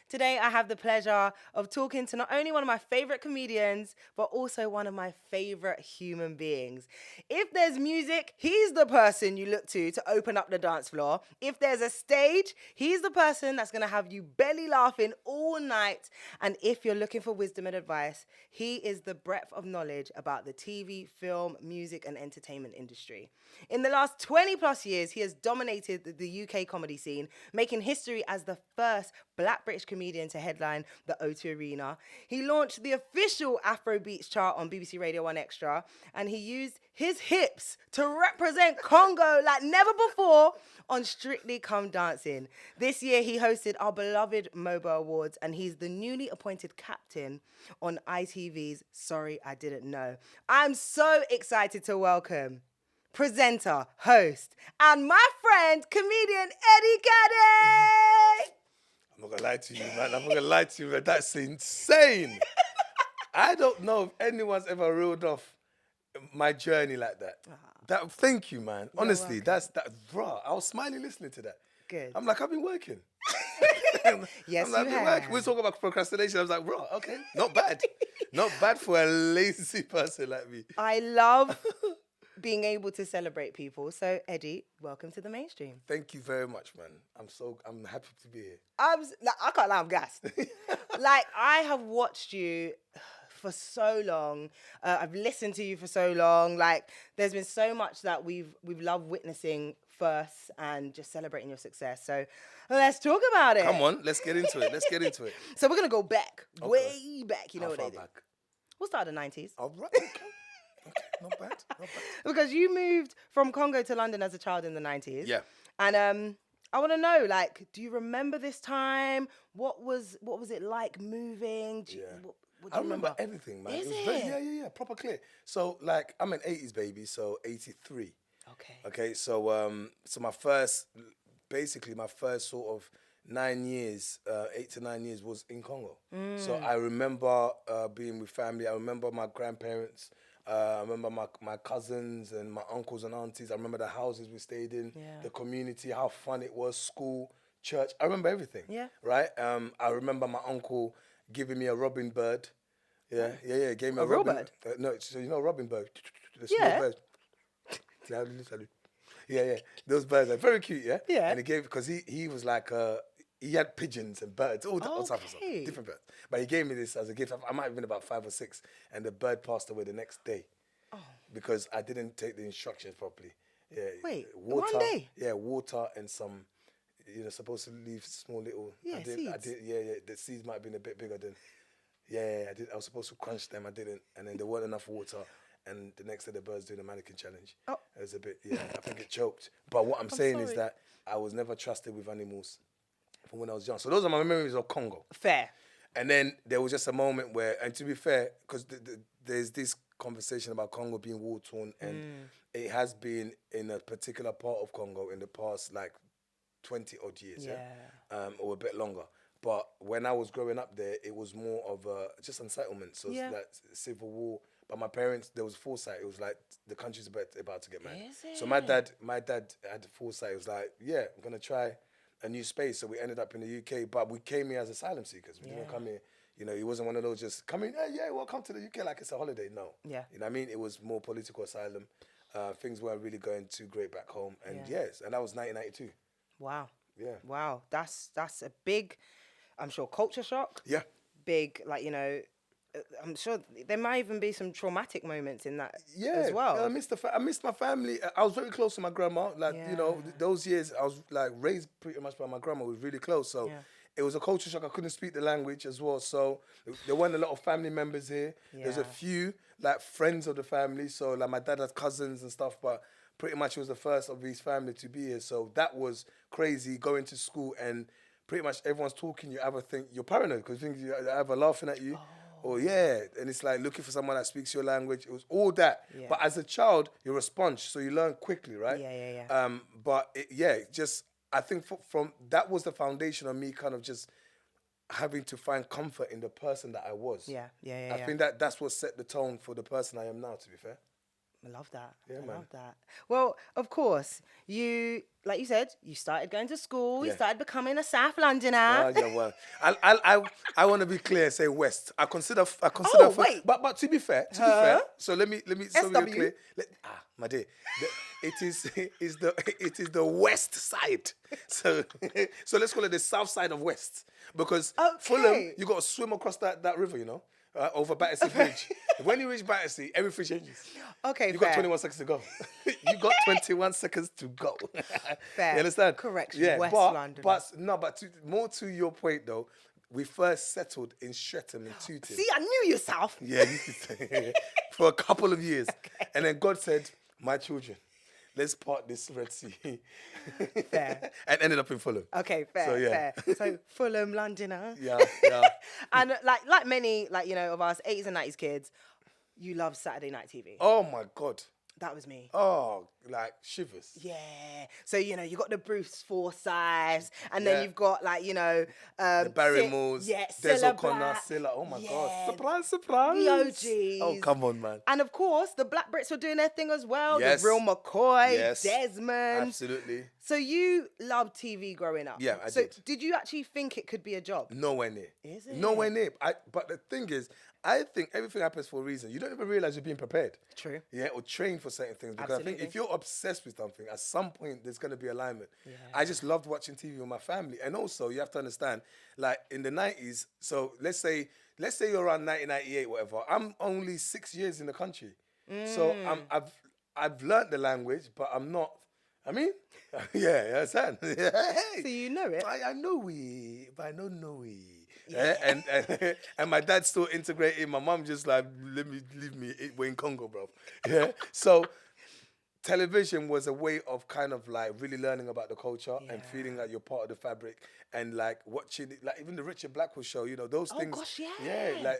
Today, I have the pleasure of talking to not only one of my favorite comedians, but also one of my favorite human beings. If there's music, he's the person you look to open up the dance floor. If there's a stage, he's the person that's going to have you belly laughing all night. And if you're looking for wisdom and advice, he is the breadth of knowledge about the TV, film, music, and entertainment industry. In the last 20 plus years, he has dominated the UK comedy scene, making history as the first black British comedian to headline the O2 Arena. He launched the official Afrobeats chart on BBC Radio 1 Extra, and he used his hips to represent Congo like never before on Strictly Come Dancing. This year, he hosted our beloved MOBO Awards, and he's the newly appointed captain on ITV's Sorry I Didn't Know. I'm so excited to welcome presenter, host, and my friend, comedian Eddie Kadi. I'm not gonna lie to you, man. I'm not gonna lie to you, man. That's insane. I don't know if anyone's ever reeled off my journey like that. Thank you, man. Honestly, that's raw. I was smiling listening to that. Good. I'm like, I've been working. Yes, I've you been have. working. We talk about procrastination. I was like, raw, okay, not bad. Not bad for a lazy person like me. I love being able to celebrate people. So, Eddie, welcome to the mainstream. Thank you very much, man. I'm happy to be here. I can't lie, I'm gassed. Like, I have watched you for so long. I've listened to you for so long. Like, there's been so much that we've loved witnessing first and just celebrating your success. So, let's talk about it. Come on, let's get into it. So, we're going to go back, Okay. way back. You know How what far they do. back? We'll start in the 90s. All right, okay. Not bad. Because you moved from Congo to London as a child in the 90s. Yeah. And I want to know, like, do you remember this time? What was it like moving? Yeah. What do I you remember everything, man. Is was it? Yeah, proper clear. So, like, I'm an 80s baby, so 83. Okay. Okay, so my first sort of 9 years, 8 to 9 years was in Congo. So I remember being with family. I remember my grandparents. I remember my cousins and my uncles and aunties. I remember the houses we stayed in, the community, how fun it was, school, church. I remember everything. Yeah. Right? I remember my uncle giving me a robin bird. Yeah. Gave me a real robin bird? No, so you know a robin bird? The Yeah. small bird. Yeah. Those birds are very cute, yeah? Yeah. And he gave, because he was like, he had pigeons and birds, all types of stuff, Okay. different birds. But he gave me this as a gift. I might have been about 5 or 6, and the bird passed away the next day because I didn't take the instructions properly. Yeah. Wait, water, one day? Yeah, water and some, supposed to leave small little. Yeah, I seeds. did. Yeah. The seeds might have been a bit bigger than. Yeah, I did. I was supposed to crunch them. I didn't, and then there weren't enough water. And the next day, the birds doing the mannequin challenge. Oh. It was a bit. Yeah, I think it choked. But what I'm saying is that I was never trusted with animals from when I was young. So those are my memories of Congo. Fair. And then there was just a moment where, and to be fair, because there's this conversation about Congo being war-torn, and it has been in a particular part of Congo in the past, like 20 odd years, or a bit longer. But when I was growing up there, it was more of just unsettlement. So it's like civil war. But my parents, there was foresight. It was like the country's about to get mad. So my dad had foresight. It was like, yeah, I'm gonna try a new space. So we ended up in the UK, but we came here as asylum seekers. We didn't come here. It wasn't one of those just come in. Yeah, welcome to the UK like it's a holiday. No. Yeah. You know what I mean? It was more political asylum. Things weren't really going too great back home. And and that was 1992. Wow. Yeah. Wow. That's a big, I'm sure, culture shock. Yeah. Big, like, I'm sure there might even be some traumatic moments in that as Yeah, well. I missed my family. I was very close to my grandma. Like, those years I was like raised pretty much by my grandma. We were really close. So it was a culture shock. I couldn't speak the language as well. So there weren't a lot of family members here. There's a few like friends of the family. So like my dad had cousins and stuff, but pretty much he was the first of his family to be here. So that was crazy going to school and pretty much everyone's talking. You either think you're paranoid because you think you're either laughing at you. Oh, yeah. And it's like looking for someone that speaks your language. It was all that. Yeah. But as a child, you're a sponge, so you learn quickly, right? Yeah. But I think from that was the foundation of me kind of just having to find comfort in the person that I was. Yeah. I think that's what set the tone for the person I am now, to be fair. I love that. Yeah, I man. love that. Well, of course, like you said, you started going to school. You Yeah. started becoming a South Londoner. Yeah, well, I want to be clear. Say West. I consider. Oh, wait. But to be fair. Huh? So let me. So we're SW? clear. My dear. It is the West side. So so let's call it the South side of West because Fulham, you got to swim across that river, over Battersea Bridge. When you reach Battersea, everything changes. Okay, You fair. got 21 seconds to go. You got 21 seconds to go. Fair. You understand? Correction, Yeah, West but, London. But more to your point though, we first settled in Streatham in Tooting. See, I knew you, South. Yeah, for a couple of years. Okay. And then God said, my children, let's part this Red Sea. Fair. And ended up in Fulham. Okay, fair, So, yeah. fair. So Fulham, Londoner. Yeah. And like many, of us 80s and 90s kids, you love Saturday night TV. Oh my God. That was me. Oh, like shivers. Yeah. So, you got the Bruce Forsyths, and then you've got, the Barrymores, Des Cilla O'Connor, Black. Cilla, oh my God. Yeah. Surprise. The OGs. Oh, come on, man. And of course, the Black Brits were doing their thing as well. Yes. The Real McCoy, Yes. Desmond. Absolutely. So you loved TV growing up. Yeah, I so did. Did you actually think it could be a job? Nowhere near. Is it? Nowhere near. But the thing is, I think everything happens for a reason. You don't even realize you're being prepared. True. Yeah, or trained for certain things. Because Absolutely. I think if you're obsessed with something, at some point there's going to be alignment. Yeah. I just loved watching TV with my family. And also, you have to understand, like in the 90s, so let's say you're around 1998, whatever. I'm only 6 years in the country. So I've learned the language, but I'm not. I mean, yeah, you understand? Hey, So you know it. I know but I don't know Yeah. And my dad's still integrating. My mom just like, leave me, we're in Congo, bro. Yeah. So television was a way of kind of like really learning about the culture and feeling like you're part of the fabric and like watching it, like even the Richard Blackwell show, those things. Oh gosh, Yeah, like,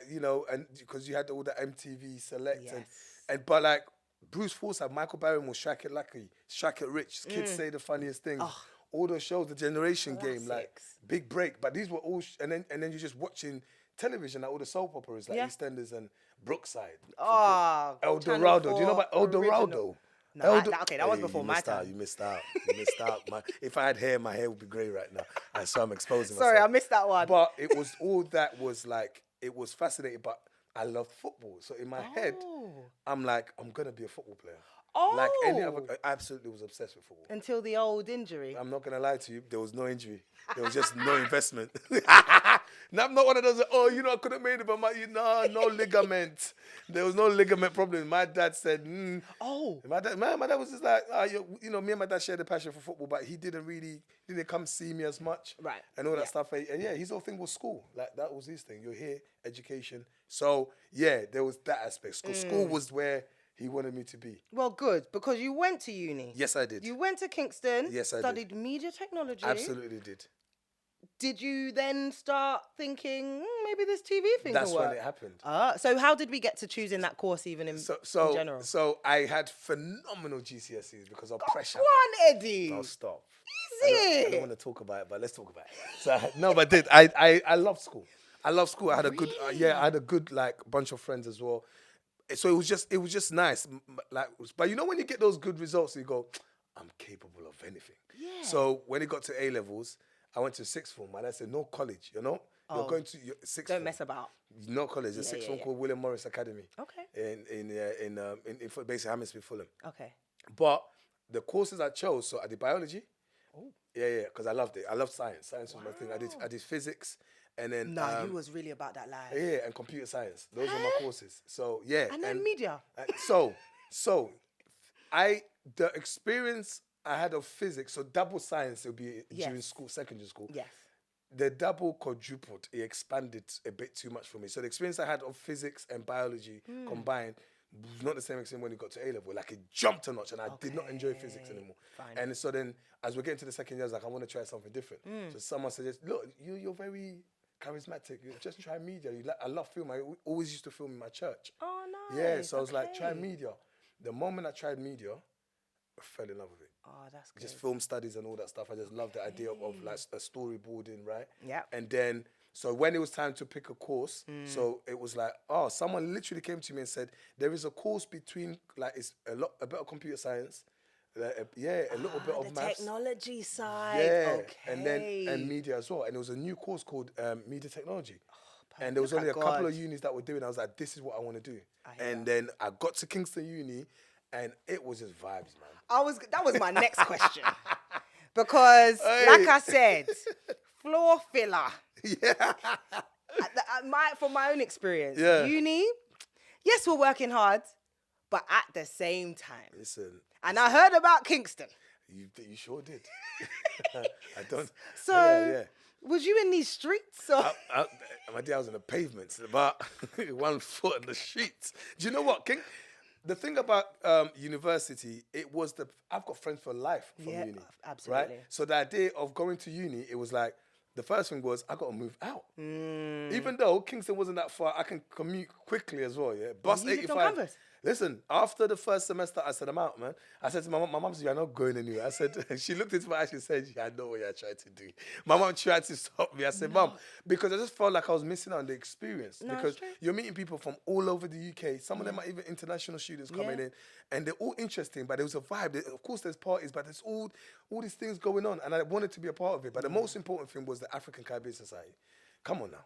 and because you had all the MTV Select Yes. but like Bruce Forsyth, Michael Barrymore, Strike It Lucky, Strike It Rich, Kids Say the Funniest Things. All those shows, the Generation Game, like Classics. Big Break. But these were all, and then you're just watching television, like all the soap operas, like EastEnders and Brookside. Oh, El Channel Dorado. Do you know 4 about El Dorado? original. No, that was before my time. You missed out. If I had hair, my hair would be grey right now. So I'm exposing myself. Sorry, I missed that one. But it was all that was like, it was fascinating, but I loved football. So in my head, I'm like, I'm going to be a football player. Like any other, I absolutely was obsessed with football. Until the old injury. I'm not gonna lie to you. There was no injury. There was just no investment. Now, I'm not one of those. I could have made it, but no ligament. There was no ligament problem. My dad said, My dad was just like, me and my dad shared a passion for football, but he didn't come see me as much, right? And all that stuff. And his whole thing was school. Like that was his thing. You're here, education. So there was that aspect. School was where he wanted me to be. Well, good, because you went to uni. Yes, I did. You went to Kingston. Yes, I did. Studied media technology. Absolutely did. Did you then start thinking, maybe this TV thing That's will work? when it happened. So how did we get to choosing that course even in general? So I had phenomenal GCSEs because of pressure. Go on, Eddie. I'll stop. Easy. I don't want to talk about it, but let's talk about it. So, but I love school. I had a good, I had a good like bunch of friends as well. So it was just nice. Like, but when you get those good results, you go, I'm capable of anything. Yeah. So when it got to A levels, I went to sixth form, and I said, no college, you're going to sixth form. Don't mess about. No college. There's a sixth form called William Morris Academy. Okay. In basically Hammersmith, Fulham. Okay. But the courses I chose, so I did biology. Oh. Yeah, because I loved it. I loved science. Science was my thing. I did physics. And then you was really about that life. Yeah, and computer science. Those were my courses. So and then media. So the experience I had of physics, so double science would be during school, secondary school. Yes. The double quadrupled, it expanded a bit too much for me. So the experience I had of physics and biology combined was not the same experience when you got to A level. Like it jumped a notch, and I did not enjoy physics anymore. Fine. And so then, as we're getting to the second year, I was like, I want to try something different. So someone suggested, look, you're very charismatic. You just try media. I love film. I always used to film in my church. Oh, nice. Yeah, so I was like, try media. The moment I tried media, I fell in love with it. Oh, that's good. Just film studies and all that stuff. I just love the idea of like a storyboarding, right? Yeah. And then, So when it was time to pick a course, so it was like, oh, someone literally came to me and said, there is a course between, like, it's a bit of computer science, a little bit of the maths. technology side. Yeah, Okay. and media as well. And it was a new course called media technology. And there was Look only a at couple God. of unis that were doing it. I was like, this is what I want to do. hear And then I got to Kingston Uni, and it was just vibes, man. That was my next question. Because, like I said, floor filler. Yeah. From my own experience, Yeah. uni, yes, we're working hard, but at the same time. Listen. And I heard about Kingston. You sure did. I don't. So, yeah. was you in these streets? Or? My day I was on the pavements, about 1 foot on the streets. Do you know what, King? The thing about university, I've got friends for life from uni. Absolutely. Right? So the idea of going to uni, it was like, the first thing was, I got to move out. Even though Kingston wasn't that far, I can commute quickly as well, yeah? Bus You lived 85. on campus? Listen, after the first semester, I said, I'm out, man. I said to my mom said, you're not going anywhere. I said, she looked into my eyes and said, yeah, I know what you're trying to do. My mom tried to stop me. I said, Mom, because I just felt like I was missing out on the experience. No, because it's true. you're meeting people from all over the UK. Some of them are even international students coming in. And they're all interesting, but there was a vibe. Of course, there's parties, but there's all these things going on. And I wanted to be a part of it. But the most important thing was the African Caribbean Society. Come on now.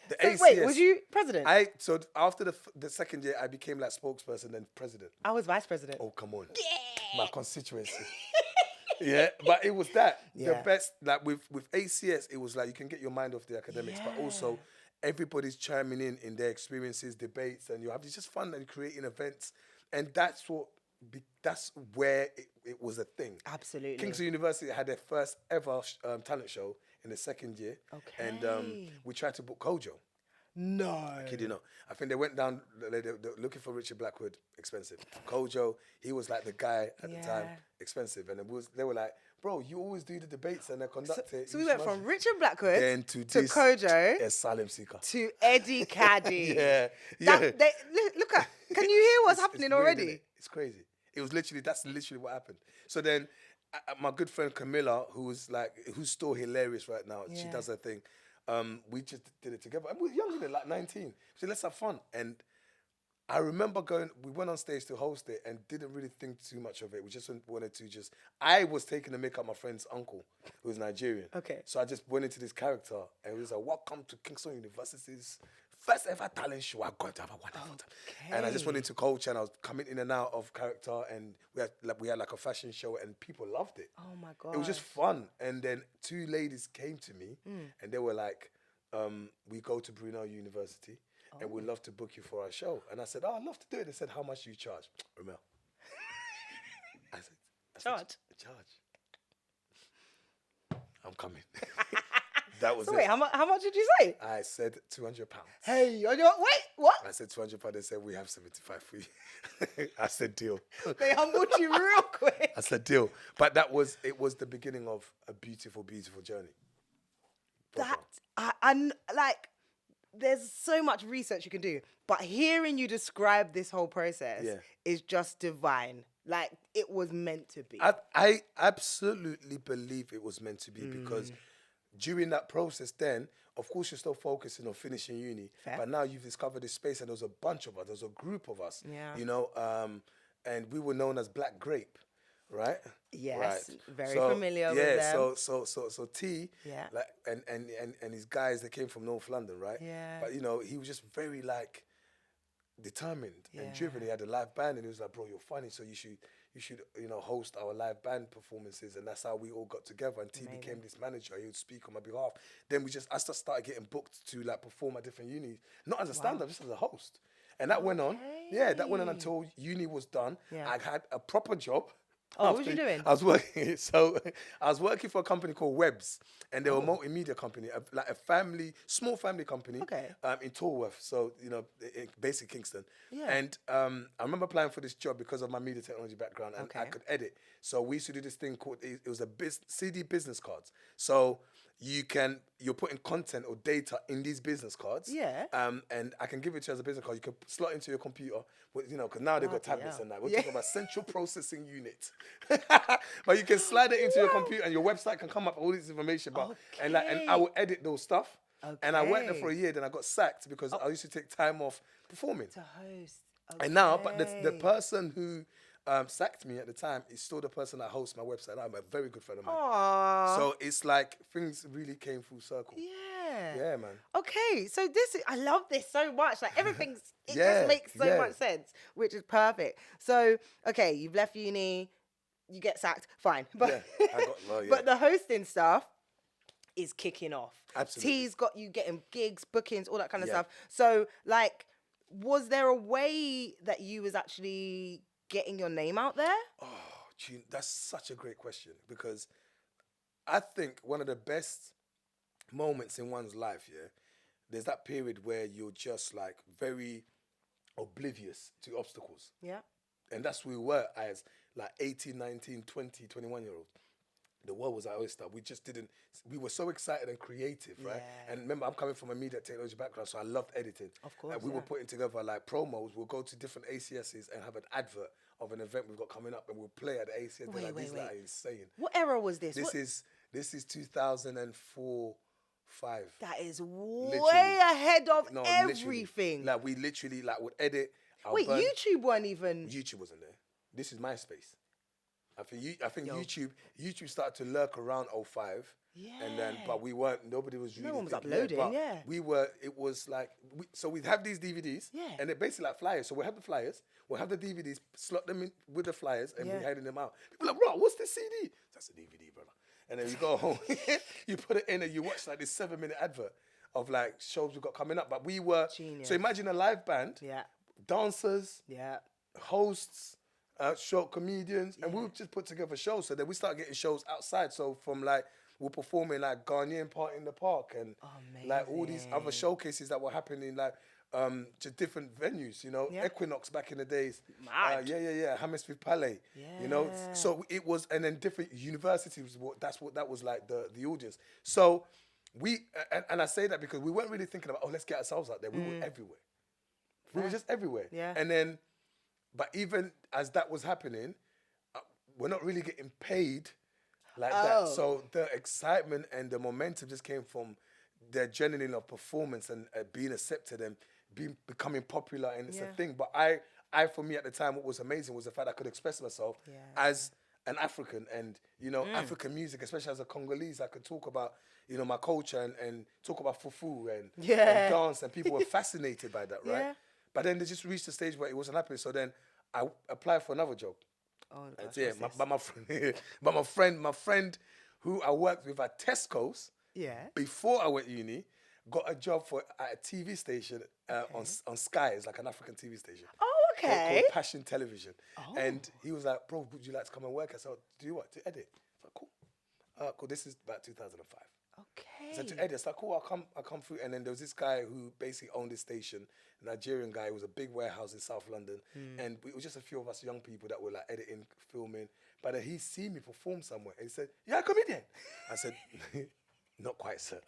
The ACS, Wait, was you president? So after the second year, I became like spokesperson and president. I was vice president. Oh, come on. Yeah. My constituency. Yeah, but it was that. Yeah. The best, like with ACS, it was like you can get your mind off the academics, but also everybody's chiming in their experiences, debates, and it's just fun and creating events. And that's where it was a thing. Absolutely. Kingston University had their first ever talent show in the second year. Okay. And we tried to book Kojo. No. I kid you not. I think they went down, they're looking for Richard Blackwood, expensive. Kojo, he was like the guy at the time, expensive. And they were like, bro, you always do the debates and the conductor. So we went from Richard Blackwood then to Kojo Asylum Seeker. to Eddie Kadi. Yeah. Look at, can you hear what's happening it's weird, already? isn't it? It's crazy. That's literally what happened. So then my good friend Camilla, who's still hilarious right now, she does her thing. We just did it together. And we were young, like 19. So let's have fun. And I remember we went on stage to host it and didn't really think too much of it. We just wanted to I was taking to make up my friend's uncle, who was Nigerian. Okay. So I just went into this character and it was like, welcome to Kingston University's first ever talent show. I'm going to have a wonderful time. And I just went into culture and I was coming in and out of character and we had like a fashion show and people loved it. Oh my God. It was just fun. And then 2 ladies came to me and they were like, we go to Brunel University and we'd love to book you for our show. And I said, I'd love to do it. They said, how much do you charge? Remel. I said, charge. I'm coming. That was So it. wait, how much did you say? I said £200. Hey, wait, what? I said £200. They said, we have 75 for you. I said, deal. They humbled you real quick. I said, deal. But it was the beginning of a beautiful, beautiful journey. Proper. There's so much research you can do, but hearing you describe this whole process is just divine. Like, it was meant to be. I absolutely believe it was meant to be because during that process then, of course, you're still focusing on finishing uni, but now you've discovered this space and there's a bunch of us, there's a group of us, and we were known as Black Grape, right? Yes, very familiar with them. So T, and his guys, they came from North London, right? Yeah. But, he was just very, determined and driven. He had a live band and he was like, bro, you're funny, so you should host our live band performances. And that's how we all got together. And T became this manager. He would speak on my behalf. Then I just started getting booked to perform at different unis, not as a stand-up, just as a host. And that went on. Yeah, that went on until uni was done. Yeah. I had a proper job. Oh, what was you doing? I was working for a company called Webbs, and they were a multimedia company, a small family company in Tolworth, so basically Kingston. Yeah. And I remember applying for this job because of my media technology background, and I could edit. So we used to do this thing called it was a CD business cards. So you're putting content or data in these business cards. Yeah. And I can give it to you as a business card. You can slot into your computer, because now they've got tablets and that. We're talking about central processing unit. But you can slide it into your computer and your website can come up with all this information. And I will edit those stuff. And I worked there Okay. for a year, then I got sacked because I used to take time off performing. To host. And now, but the Okay. person who sacked me at the time is still the person that hosts my website. I'm a very good friend of mine. Aww. So it's like things really came full circle. Yeah. Yeah, man. Okay, so I love this so much. Like it Yeah, just makes so yeah. much sense, which is perfect. So, okay, you've left uni, you get sacked, fine. But Yeah, I got, well, yeah. but the hosting stuff is kicking off. Absolutely. T's got you getting gigs, bookings, all that kind of Yeah. stuff. So, like, was there a way that you was actually getting your name out there? Oh, gee, that's such a great question because I think one of the best moments in one's life, yeah, there's that period where you're just like very oblivious to obstacles. Yeah. And that's where we were as like 18, 19, 20, 21-year-olds. The world was our oyster. We were so excited and creative, right? Yeah. And remember, I'm coming from a media technology background, so I loved editing. Of course, And we yeah. were putting together like promos. We'll go to different ACSs and have an advert of an event we've got coming up, and we'll play at the ACS. They're like, these like are insane. What era was this? This is 2004, 5. That is Literally. way ahead of No, everything. Literally. Like we literally like would edit. Wait, YouTube weren't even. YouTube wasn't there. This is MySpace. I think YouTube started to lurk around 05. Yeah. And then, but we weren't. Nobody was really. No one was thinking, uploading. but Yeah. We were. It was like so we'd have these DVDs. Yeah. And they're basically like flyers. So we have the flyers. We'll have the DVDs. Slot them in with the flyers, and Yeah. we're handing them out. People are like, bro, what's this CD? That's a DVD, brother. And then you go home, you put it in, and you watch like this 7-minute advert of like shows we've got coming up. But we were. Genius. So imagine a live band. Yeah. Dancers. Yeah. Hosts, show comedians, and we would just put together shows. So then we start getting shows outside. So from like we're performing like Ghanaian Party in the Park and like all these other showcases that were happening like to different venues. You know, Yeah. Equinox back in the days. Mad. Yeah. Hammersmith Palais. You know, so it was, and then different universities. That was like the audience. So we and I say that because we weren't really thinking about let's get ourselves out there. We were everywhere. We were just everywhere. Yeah. And then. But even as that was happening, we're not really getting paid like that. So the excitement and the momentum just came from the adrenaline of performance and being accepted and becoming popular, and it's a thing. But I, for me at the time, what was amazing was the fact I could express myself as an African, and African music, especially as a Congolese, I could talk about my culture and talk about fufu and dance, and people were fascinated by that, right? Yeah. But then they just reached the stage where it wasn't happening. So then I applied for another job. Oh, gosh, my friend who I worked with at Tesco's before I went uni got a job at a TV station on Sky. It's like an African TV station. Oh, okay. Called Passion Television. Oh. And he was like, bro, would you like to come and work? I said, do you what? To edit? I was like, cool. Cool. This is about 2005. Okay. So to edit, it's like, cool, I'll come through. And then there was this guy who basically owned this station, a Nigerian guy. It was a big warehouse in South London. And it was just a few of us young people that were like editing, filming. But then he seen me perform somewhere. And he said, you're a comedian. I said, not quite, sir.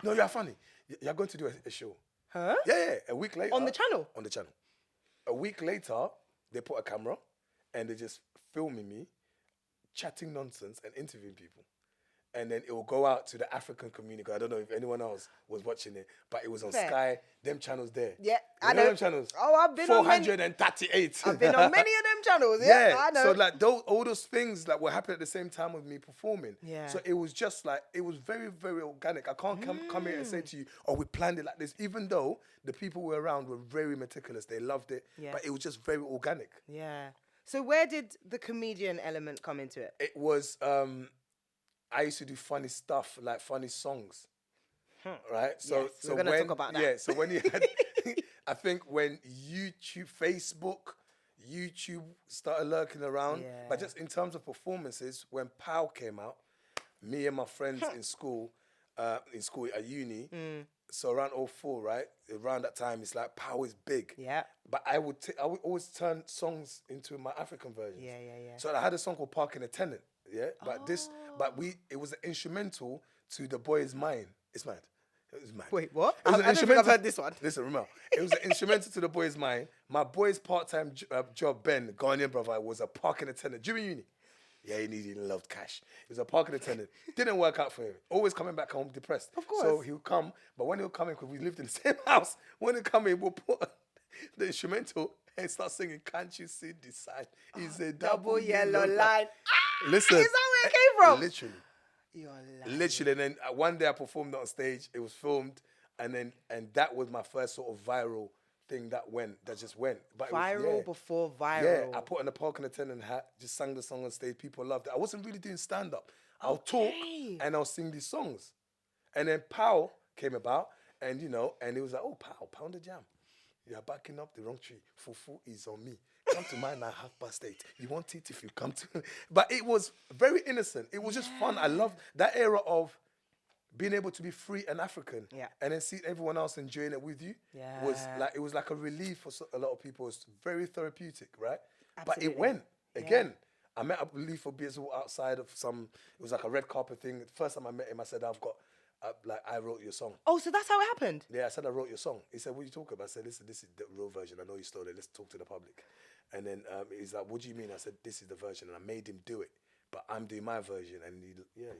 No, you're funny. You're going to do a show. Huh? Yeah. A week later. On the channel? On the channel. A week later, they put a camera and they just filming me, chatting nonsense and interviewing people. And then it will go out to the African community. I don't know if anyone else was watching it, but it was on Sky, them channels there. Yeah, I know them channels. Oh, I've been 438. I've been on many of them channels. Yeah, I know. So like all those things that were happening at the same time with me performing. Yeah. So it was just like, it was very, very organic. I can't come here and say to you, we planned it like this, even though the people who were around were very meticulous. They loved it, but it was just very organic. Yeah. So where did the comedian element come into it? It was, I used to do funny stuff, like funny songs, right? So, yes, we're gonna talk about that. Yeah, so when you had, I think when YouTube started lurking around, but just in terms of performances, when Pow came out, me and my friends in school at uni, so around 04, right? Around that time, it's like Pow is big. Yeah. But I would always turn songs into my African versions. Yeah. So I had a song called Parking Attendant. Yeah, but it was an instrumental to The Boy's Mind. It's mad. It was mad. Wait, what? It was I don't think I've heard this one. Listen, Remel. It was an instrumental to The Boy's Mind. My boy's part-time job, Ben, Ghanaian brother, was a parking attendant during uni. Yeah, he loved cash. He was a parking attendant. Didn't work out for him. Always coming back home depressed. Of course. So he'll come, but when he'll come in, because we lived in the same house, when he'll come in, we'll put the instrumental and start singing, "Can't you see the sign? It's a double yellow line." Listen. Is that where it came from? Literally. You're lying. Literally. And then one day I performed it on stage. It was filmed. And that was my first sort of viral thing that just went. But Viral before viral. Yeah, I put on a parking attendant hat, just sang the song on stage. People loved it. I wasn't really doing stand-up. I'll talk and I'll sing these songs. And then Pow came about and, and it was like, oh, Pow, pound the jam. You're backing up the wrong tree. Fufu is on me. Come to mine at 8:30. You want it if you come to... But it was very innocent. It was just fun. I loved that era of being able to be free and African. Yeah. And then see everyone else enjoying it with you. Yeah. It was like a relief for a lot of people. It was very therapeutic, right? Absolutely. But it went. Again, I met up with Lethal Bizzle outside of it was like a red carpet thing. The first time I met him, I said, I wrote your song. Oh, so that's how it happened? Yeah, I said, I wrote your song. He said, what are you talking about? I said, listen, this is the real version. I know you stole it. Let's talk to the public. And then he's like, what do you mean? I said, this is the version. And I made him do it. But I'm doing my version. And he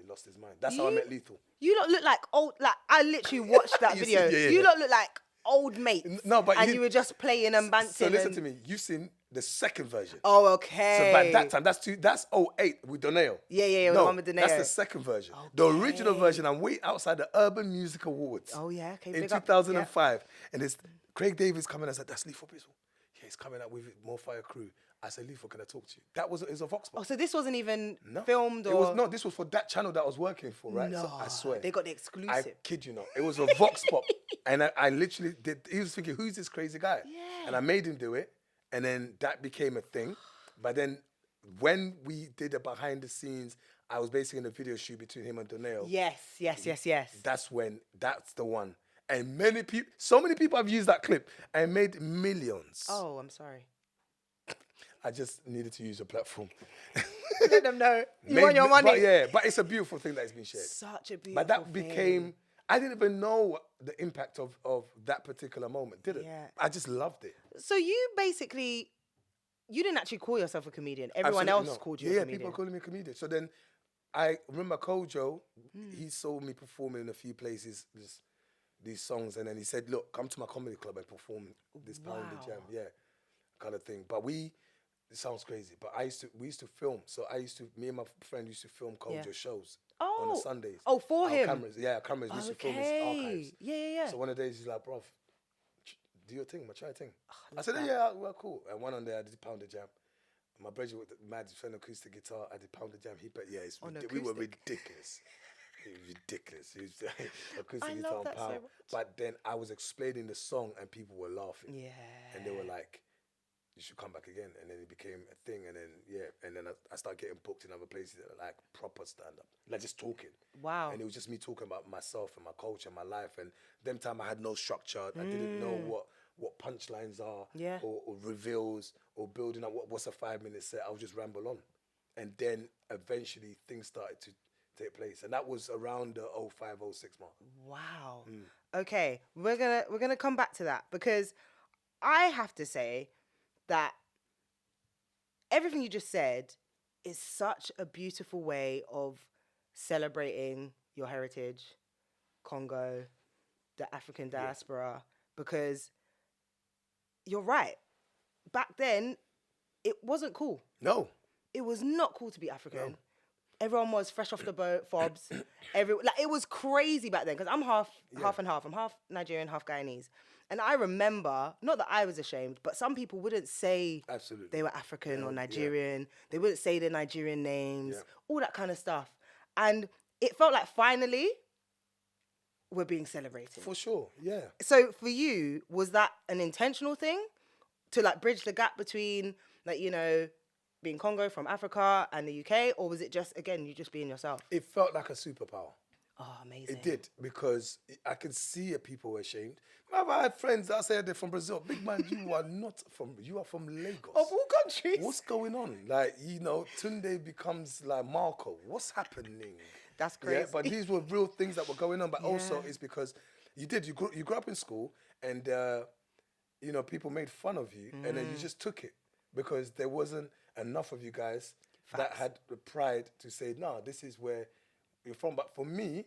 lost his mind. That's how I met Lethal. You lot look like old, I literally watched that video. You lot look like old mates. No, but you were just playing and bouncing. So listen to me. You've seen the second version. Oh, okay. So by that time, that's 08 with Doneo. Yeah, the one with Doneo. That's the second version. Okay. The original version, I'm way outside the Urban Music Awards. Oh, yeah. Okay, in 2005. And it's Craig Davis coming. I said, that's Lethal Bizzle. Yeah, he's coming out with More Fire Crew. I said, Lethal, can I talk to you? It was a Vox Pop. Oh, so this wasn't even filmed or... This was for that channel that I was working for, right? No, so I swear. They got the exclusive. I kid you not. It was a Vox Pop. And I literally did, he was thinking, who's this crazy guy? Yeah. And I made him do it. And then that became a thing. But then when we did the behind the scenes, I was basically in a video shoot between him and Doneo. Yes. That's the one. And so many people have used that clip and made millions. Oh, I'm sorry. I just needed to use a platform. Let them know. You want your money. But it's a beautiful thing that has been shared. Such a beautiful But that thing. became, I didn't even know the impact of that particular moment, did it? Yeah. I just loved it. So you basically, you didn't actually call yourself a comedian. Everyone else called you a comedian. Yeah, people calling me a comedian. So then I remember Kojo, he saw me performing in a few places, these songs, and then he said, look, come to my comedy club and perform this Pound the Jam, kind of thing. But it sounds crazy, but we used to film. So me and my friend used to film Kojo's shows on the Sundays. Oh, for him? Cameras, we used to film his archives. Yeah. So one of the days he's like, bruv, do your thing, try your thing. I said, yeah, well, cool. And one on there, I did Pound the Jam. My brother with the mad fan acoustic guitar, I did Pound the Jam. We were ridiculous. It was ridiculous. It was acoustic guitar and pound. So but then I was explaining the song and people were laughing. Yeah. And they were like, you should come back again. And then it became a thing. And then, I started getting booked in other places that are like proper stand-up. Like just talking. Wow. And it was just me talking about myself and my culture, my life. And them time I had no structure. I didn't know what punchlines are or reveals or building up what's a 5-minute set. I would just ramble on. And then eventually things started to take place. And that was around the 05, 06 mark. Wow. Okay. We're gonna come back to that because I have to say that everything you just said is such a beautiful way of celebrating your heritage, Congo, the African diaspora, because you're right. Back then, it wasn't cool. No. It was not cool to be African. No. Everyone was fresh off the boat, fobs. It was crazy back then because I'm half and half. I'm half Nigerian, half Guyanese. And I remember, not that I was ashamed, but some people wouldn't say they were African or Nigerian. They wouldn't say their Nigerian names, all that kind of stuff. And it felt like finally we're being celebrated. For sure, yeah. So for you, was that an intentional thing to like bridge the gap between like, you know, being Congo from Africa and the UK, or was it just, again, you just being yourself? It felt like a superpower. Oh, amazing. It did, because I could see people were ashamed. I had friends that said they're from Brazil. Big man, you are from Lagos. Of all countries. What's going on? Like, you know, Tunde becomes like Marco. What's happening? That's crazy. Yeah, but these were real things that were going on. But also it's because you grew up in school and, people made fun of you and then you just took it because there wasn't enough of you guys that had the pride to say, no, this is where you're from. But for me,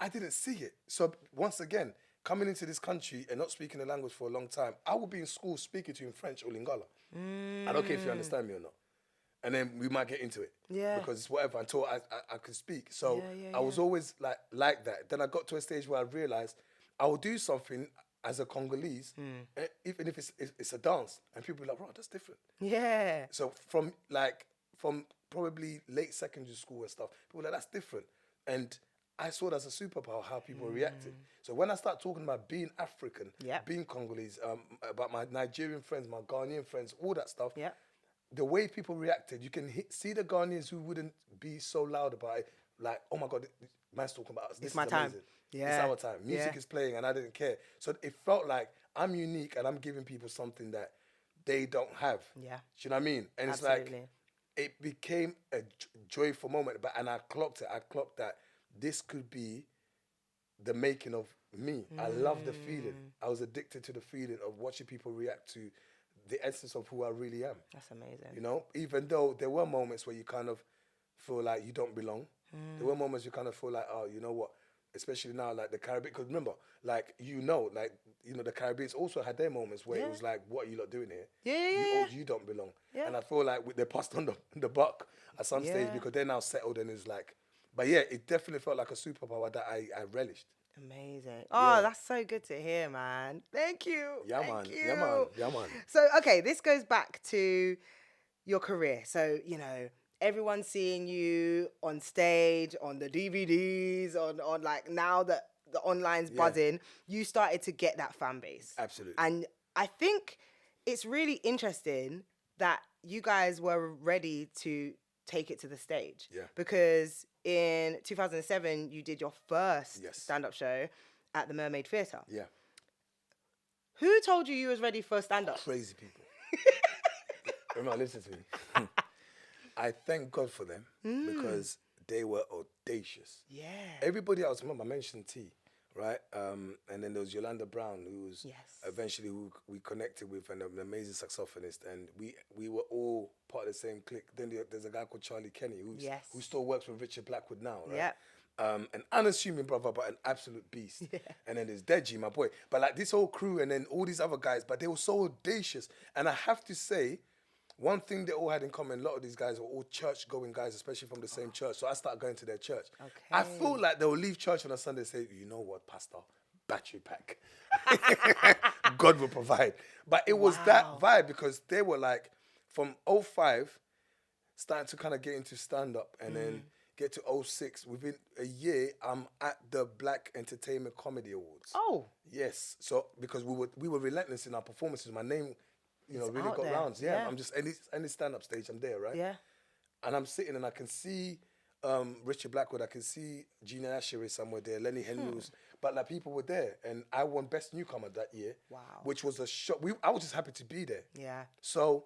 I didn't see it. So once again, coming into this country and not speaking the language for a long time, I would be in school speaking to you in French or Lingala. I don't care if you understand me or not. And then we might get into it. Yeah. Because it's whatever until I could speak. So Yeah, I was always like that. Then I got to a stage where I realized I will do something as a Congolese, even if it's a dance, and people be like, "Bro, that's different." Yeah. So from probably late secondary school and stuff, people were like, "That's different," and I saw it as a superpower how people reacted. So when I start talking about being African, being Congolese, about my Nigerian friends, my Ghanaian friends, all that stuff, the way people reacted, you can see the Ghanaians who wouldn't be so loud about it, like, "Oh my God, man's talking about us. This is my time. amazing. Yeah. It's our time. Music is playing," and I didn't care. So it felt like I'm unique and I'm giving people something that they don't have. Yeah. Do you know what I mean? And Absolutely. it's like, it became a joyful moment. And I clocked it. I clocked that this could be the making of me. I love the feeling. I was addicted to the feeling of watching people react to the essence of who I really am. That's amazing. You know, even though there were moments where you kind of feel like you don't belong. There were moments you kind of feel like, oh, you know what? Especially now, like the Caribbean, because remember, the Caribbeans also had their moments where it was like, what are you lot doing here? You don't belong. Yeah. And I feel like they passed on the buck at some stage because they're now settled and it's like, but yeah, it definitely felt like a superpower that I relished. Amazing. Oh, that's so good to hear, man. Thank you. Yeah, Thank man. you. Yeah, man. Yeah, man. So, okay, this goes back to your career. So, everyone's seeing you on stage, on the DVDs, on like now that the online's buzzing, you started to get that fan base. Absolutely. And I think it's really interesting that you guys were ready to take it to the stage. Yeah. Because in 2007, you did your first stand-up show at the Mermaid Theatre. Yeah. Who told you was ready for stand-up? Crazy people. Remember, listen to me. I thank God for them because they were audacious. Yeah. Everybody else, remember, I mentioned T, right? And then there was Yolanda Brown, who was eventually who we connected with, and an amazing saxophonist. And we were all part of the same clique. Then there's a guy called Charlie Kenny, who still works with Richard Blackwood now, right? Yeah. An unassuming brother, but an absolute beast. Yeah. And then there's Deji, my boy. But like this whole crew and then all these other guys, but they were so audacious. And I have to say, one thing they all had in common, a lot of these guys were all church-going guys, especially from the same church. So I started going to their church. Okay. I feel like they will leave church on a Sunday and say, you know what, Pastor? Battery pack. God will provide. But it was that vibe because they were like, from 05, starting to kind of get into stand-up and then get to 06. Within a year, I'm at the Black Entertainment Comedy Awards. Oh. Yes. So because we were relentless in our performances. My name... really got there. rounds. Yeah, I'm just any stand-up stage, I'm there, right? Yeah. And I'm sitting and I can see Richard Blackwood, I can see Gina Ashery somewhere there, Lenny Henry, but like people were there, and I won Best Newcomer that year. Wow. Which was a shock. I was just happy to be there. Yeah. So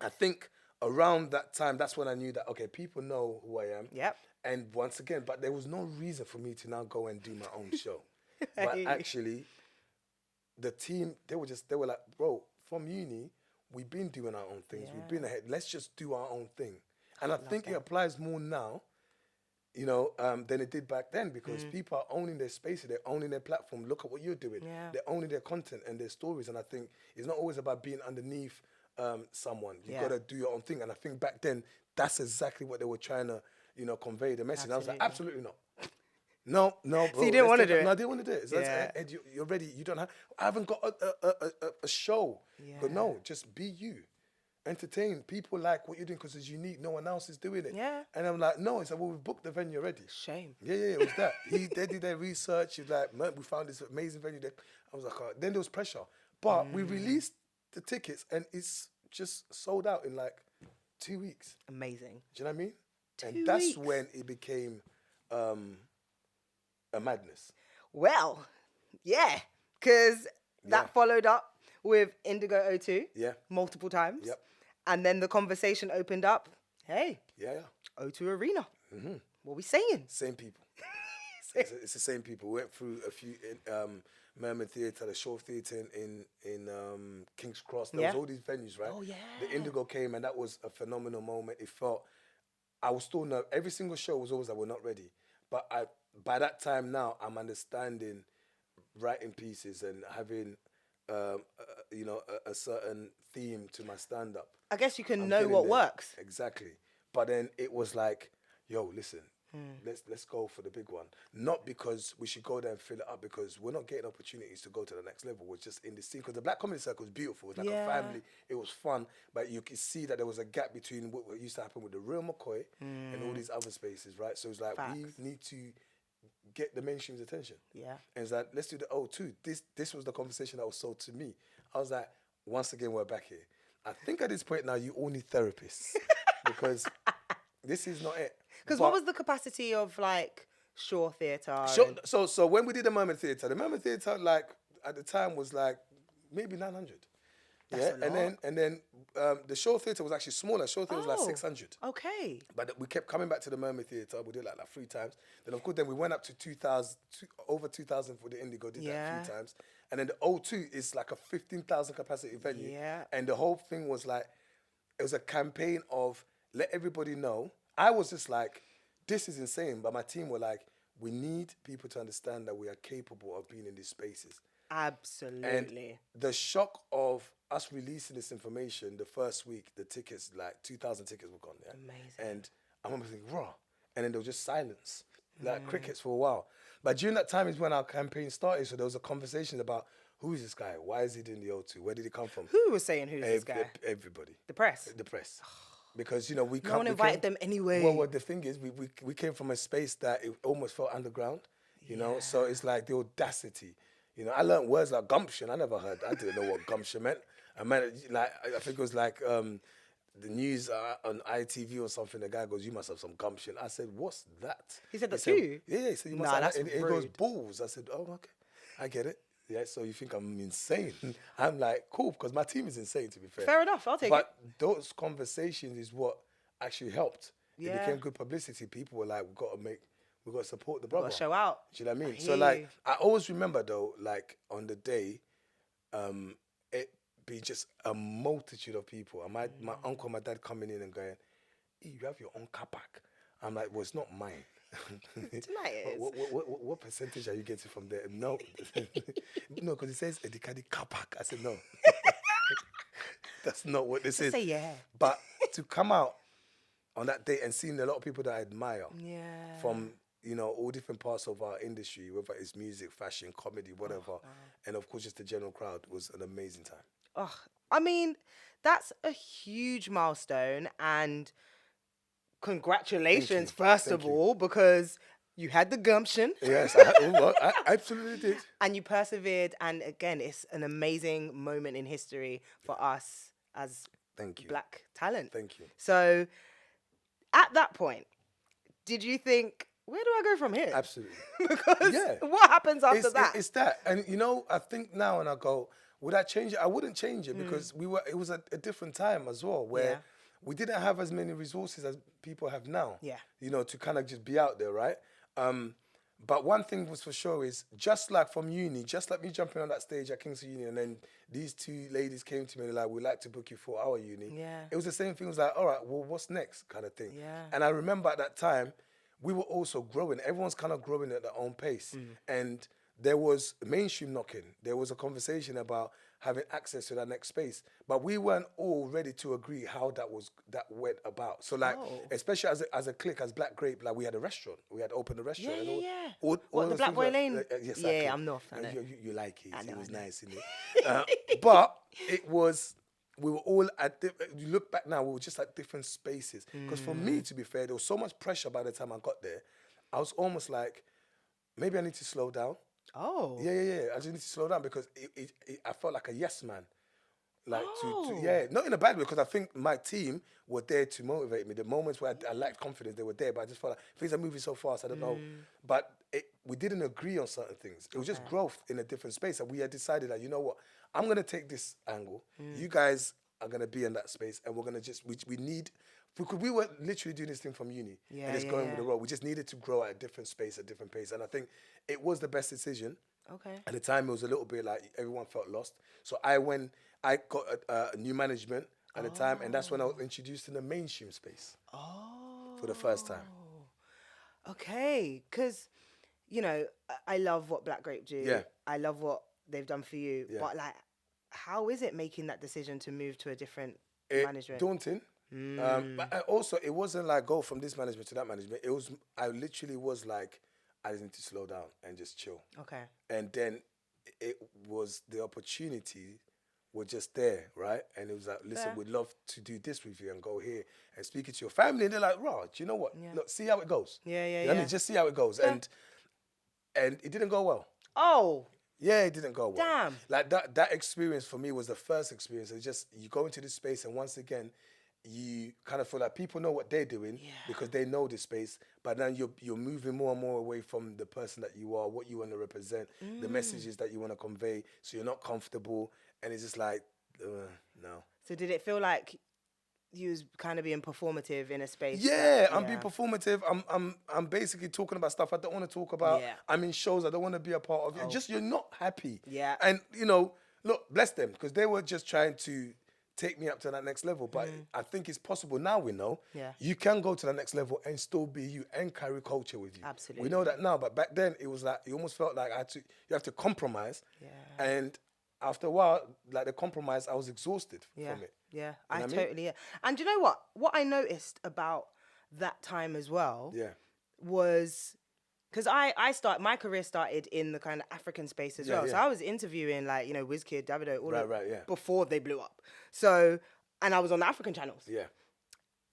I think around that time, that's when I knew that okay, people know who I am. Yep. And once again, but there was no reason for me to now go and do my own show. But actually, the team, they were like, bro, from uni, we've been doing our own things. We've been ahead. Let's just do our own thing. And I think it applies more now, than it did back then because people are owning their space, they're owning their platform. Look at what you're doing. Yeah. They're owning their content and their stories. And I think it's not always about being underneath someone. You've got to do your own thing. And I think back then, that's exactly what they were trying to, convey the message. Absolutely. And I was like, absolutely not. No, bro. So you didn't want to do it? No, I didn't want to do it. So Ed, you're ready. You don't have... I haven't got a show. Yeah. But no, just be you. Entertain. People like what you're doing because it's unique. No one else is doing it. Yeah. And I'm like, no. It's like, well, we've booked the venue already. Shame. Yeah, it was that. They did their research. He's like, man, we found this amazing venue. I was like, oh. Then there was pressure. But we released the tickets and it's just sold out in like 2 weeks. Amazing. Do you know what I mean? And that's when it became... a madness. Well, yeah, because that followed up with Indigo O2 multiple times. Yep. And then the conversation opened up, hey, O2 Arena. What are we saying? Same people. It's the same people. We went through a few Mermaid Theatre, the Shaw Theatre in King's Cross. There Yeah. was all these venues, right? Oh, yeah. The Indigo came, and that was a phenomenal moment. It felt, I was still nervous. Every single show was always like, we're not ready. But by that time now, I'm understanding writing pieces and having, a certain theme to my stand-up. I guess you can I'm know getting what there. works. Exactly. But then it was like, yo, listen, let's go for the big one. Not because we should go there and fill it up, because we're not getting opportunities to go to the next level. We're just in the scene. Because the Black Comedy Circle was beautiful. It was like a family. It was fun. But you could see that there was a gap between what used to happen with the Real McCoy and all these other spaces, right? So it's like, we need to get the mainstream's attention. Yeah. And it's like, let's do the O2. This was the conversation that was sold to me. I was like, once again, we're back here. I think at this point now, you all need therapists. Because this is not it. Because what was the capacity of like Shaw Theatre? So when we did the Mermaid Theatre, like at the time was like maybe 900. That's a lot. And then the Shaw Theatre was actually smaller. Shaw Theatre was like 600. Okay. But we kept coming back to the Mermaid Theatre. We did like 3 times. Then of course, then we went up to 2,000, over 2,000 for the Indigo. Did that 3 times. And then the O2 is like a 15,000 capacity venue. Yeah. And the whole thing was like, it was a campaign of let everybody know. I was just like, this is insane. But my team were like, we need people to understand that we are capable of being in these spaces. Absolutely. And the shock of us releasing this information, the first week, the tickets, like 2,000 tickets were gone. Yeah? Amazing. And I remember thinking, raw. And then there was just silence, like crickets for a while. But during that time is when our campaign started. So there was a conversation about, who is this guy? Why is he doing the O2? Where did he come from? Who was saying who's this guy? Everybody. The press. The press. Because, we No one invited them anyway. Well, the thing is, we came from a space that it almost felt underground, you know? So it's like the audacity. I learned words like gumption. I didn't know what gumption meant. I think it was like the news on ITV or something. The guy goes, you must have some gumption. I said, what's that? He said that too? Yeah, he said, you must have that. And it goes, balls. I said, oh, okay. I get it. Yeah, so you think I'm insane. I'm like, cool, because my team is insane, to be fair. Fair enough, I'll take it. But those conversations is what actually helped. Yeah. It became good publicity. People were like, we've got to support the brother. Got to show out. Do you know what I mean? So like, I always remember though, like on the day, it be just a multitude of people. And my uncle, my dad coming in and going, you have your own car park. I'm like, well, it's not mine. What percentage are you getting from there? No, no, because it says Eddie Kadi car park. I said no. That's not what this is. Say yeah. But to come out on that day and seeing a lot of people that I admire, from all different parts of our industry, whether it's music, fashion, comedy, whatever, and of course just the general crowd, was an amazing time. Oh, I mean, that's a huge milestone, and congratulations, first of all, because you had the gumption. Yes, I absolutely did. And you persevered, and again, it's an amazing moment in history for us as Black talent. Thank you. So, at that point, did you think, where do I go from here? Absolutely. Because what happens after that? It's that. And, I think now and I go, would I change it? I wouldn't change it because it was a different time as well, where we didn't have as many resources as people have now. Yeah. To kind of just be out there, right? But one thing was for sure is, just like from uni, just like me jumping on that stage at Kingston Uni, and then these 2 ladies came to me and like, we'd like to book you for our uni. Yeah. It was the same thing. It was like, all right, well, what's next kind of thing. Yeah. And I remember at that time, we were also growing. Everyone's kind of growing at their own pace. And there was mainstream knocking. There was a conversation about having access to that next space. But we weren't all ready to agree how that went about. So like, especially as a clique, as Black Grape, like we had a restaurant. We had opened a restaurant. What, the Black Boy Lane? Yes, yeah, I'm North. You like it. It was nice, isn't it? But it was, we were all you look back now, we were just at different spaces. Because for me, to be fair, there was so much pressure by the time I got there. I was almost like, maybe I need to slow down. Oh. Yeah. I just need to slow down because I felt like a yes man. Like not in a bad way, because I think my team were there to motivate me. The moments where I lacked confidence, they were there, but I just felt like things are moving so fast, I don't know. But we didn't agree on certain things. It was just growth in a different space. And we had decided that, you know what, I'm going to take this angle. You guys are going to be in that space, and we're going to just, we need, because we were literally doing this thing from uni, and it's going with the road. We just needed to grow at a different space, a different pace. And I think it was the best decision. Okay. At the time, it was a little bit like everyone felt lost. So I got a new management at the time, and that's when I was introduced in the mainstream space Oh. for the first time. Okay. Because, you know, I love what Black Grape do. Yeah. I love what they've done for you. Yeah. But, like, how is it making that decision to move to a different management? Daunting. But also, it wasn't like go from this management to that management. I literally was like, I just need to slow down and just chill. Okay. And then it was the opportunity were just there, right? And it was like, listen, we'd love to do this with you and go here and speak it to your family. And they're like, "Rah, do you know what? Look, see how it goes. Yeah. I mean, just see how it goes." And it didn't go well. Oh. Yeah, it didn't go well. Damn. Like that experience for me was the first experience. It's just you go into this space and once again, you kind of feel like people know what they're doing because they know this space, but then you're moving more and more away from the person that you are, what you want to represent, the messages that you want to convey. So you're not comfortable, and it's just like, no. So did it feel like you was kind of being performative in a space? Yeah, I'm being performative. I'm basically talking about stuff I don't want to talk about. Yeah. I'm in shows I don't want to be a part of. Just you're not happy. Yeah. And you know, look, bless them because they were just trying to take me up to that next level. But I think it's possible now. We know you can go to the next level and still be you and carry culture with you. Absolutely. We know that now. But back then it was like you almost felt like you have to compromise. Yeah. And after a while, like the compromise, I was exhausted from it. Yeah, You know I what totally. And you know what? What I noticed about that time as well was because my career started in the kind of African space as well. yeah. So I was interviewing like, you know, Wizkid, Davido, all Right, before they blew up. So, and I was on the African channels. Yeah.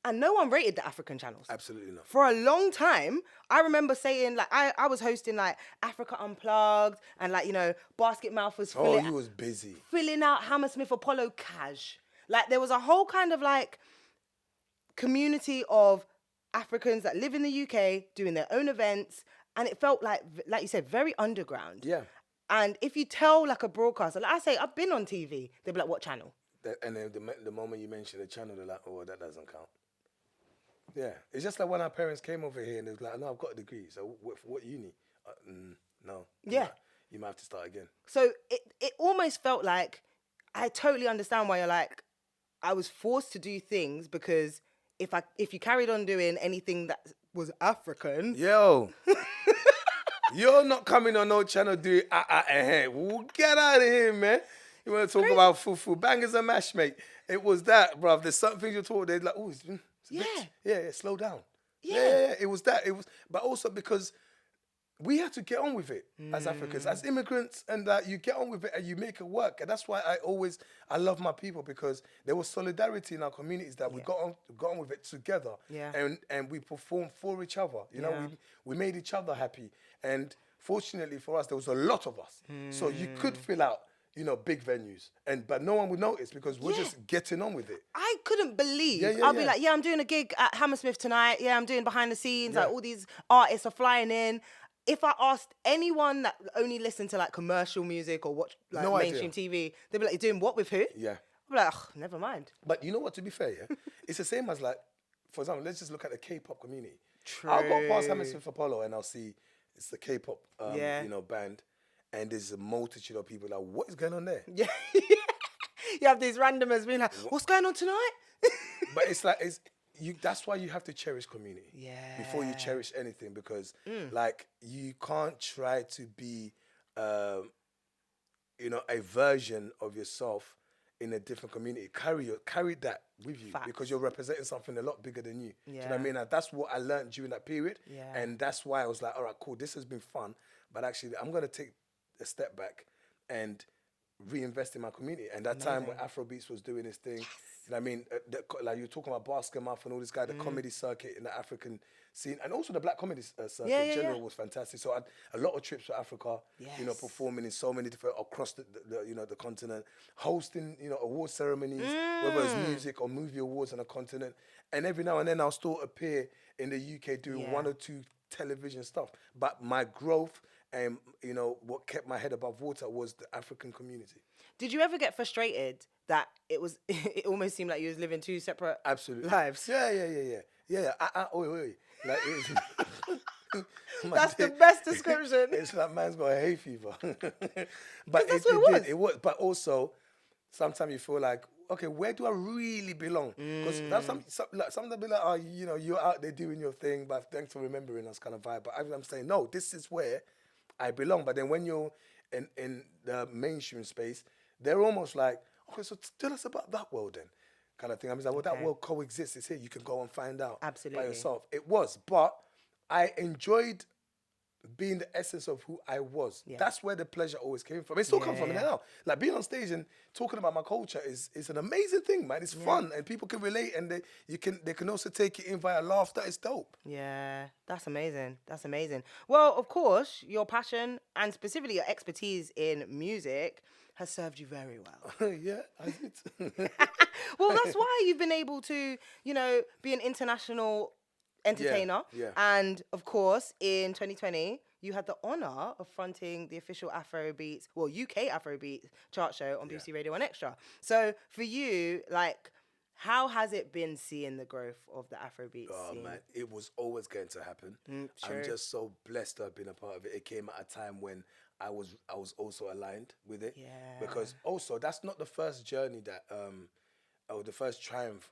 And no one rated the African channels. Absolutely not. For a long time, I remember saying, like, I was hosting, like, Africa Unplugged, and, like, you know, Basket Mouth was you was busy. filling out Hammersmith Apollo Cash. Like, there was a whole kind of, like, community of Africans that live in the UK doing their own events, and it felt like you said, very underground. Yeah. And if you tell, like, a broadcaster, like I say, I've been on TV, they'll be like, what channel? And then the moment you mention the channel, they're like, oh, that doesn't count. Yeah, it's just like when our parents came over here and they was like, no, I've got a degree. So what uni? No. Yeah. You might have to start again. So it almost felt like, I totally understand why you're like, I was forced to do things because if you carried on doing anything that was African. Yo. You're not coming on no channel doing We'll get out of here, man. You want to talk about fufu, bangers and mash, mate. It was that, bruv. There's something things you're talking, they're like, oh, it's yeah, slow down. Yeah, it was that. It was, but also because we had to get on with it as Africans, as immigrants, and that you get on with it and you make it work. And that's why I love my people because there was solidarity in our communities that we got on with it together. Yeah. And we performed for each other. You know, we made each other happy. And fortunately for us, there was a lot of us. So you could fill out, you know, big venues, but no one would notice because we're just getting on with it. I couldn't believe. I'll be like, I'm doing a gig at Hammersmith tonight. Yeah, I'm doing behind the scenes. Like all these artists are flying in. If I asked anyone that only listened to like commercial music or watch like mainstream TV, they'd be like, "You're doing what with who?" Yeah, I'm like, never mind. But you know what? To be fair, it's the same as like, for example, let's just look at the K-pop community. True. I'll go past Hammersmith Apollo and I'll see it's the K-pop, you know, band. And there's a multitude of people like, what is going on there? Yeah. You have these randomers being like, what's going on tonight? But it's like, that's why you have to cherish community. Yeah. Before you cherish anything, because like you can't try to be, you know, a version of yourself in a different community. Carry that with you. Facts. Because you're representing something a lot bigger than you. Yeah. Do you know what I mean? And that's what I learned during that period. Yeah. And that's why I was like, all right, cool, this has been fun. But actually, I'm going to take a step back and reinvest in my community. And that time when Afrobeats was doing this thing, you know what I mean? Like you're talking about Basket Mouth and all this guy, the comedy circuit in the African scene, and also the black comedy circuit in general was fantastic. So I had a lot of trips to Africa, you know, performing in so many different, across the you know, the continent, hosting, you know, award ceremonies, whether it's music or movie awards on the continent. And every now and then I'll still appear in the UK doing one or two television stuff. But my growth and, you know, what kept my head above water was the African community. Did you ever get frustrated that it almost seemed like you was living two separate lives? Yeah. Wait. Like, That's the best description. It's like man's got a hay fever. But that's what it was. It was. But also, sometimes you feel like, okay, where do I really belong? Because some of them be like, oh, you know, you're out there doing your thing, but thanks for remembering us kind of vibe. But I'm saying, no, this is where I belong. But then when you're in the mainstream space, they're almost like, okay, so tell us about that world then, kind of thing. I mean, like, well, that world coexists. It's here. You can go and find out Absolutely. by yourself. It was, but I enjoyed being the essence of who I was. Yeah. That's where the pleasure always came from. It still comes from it now. Like being on stage and talking about my culture is an amazing thing, man. It's fun and people can relate and they can also take it in via laughter. It's dope. Yeah, that's amazing. That's amazing. Well, of course, your passion and specifically your expertise in music has served you very well. Yeah, I did. Well, that's why you've been able to, you know, be an international entertainer. Yeah. And of course, in 2020, you had the honor of fronting the official Afrobeats, well, UK Afrobeats chart show on BBC Radio 1 Extra. So for you, like, how has it been seeing the growth of the Afrobeats scene? Man, it was always going to happen. I'm just so blessed to have been a part of it. It came at a time when I was also aligned with it. Yeah. Because also, that's not the first journey that, or the first triumph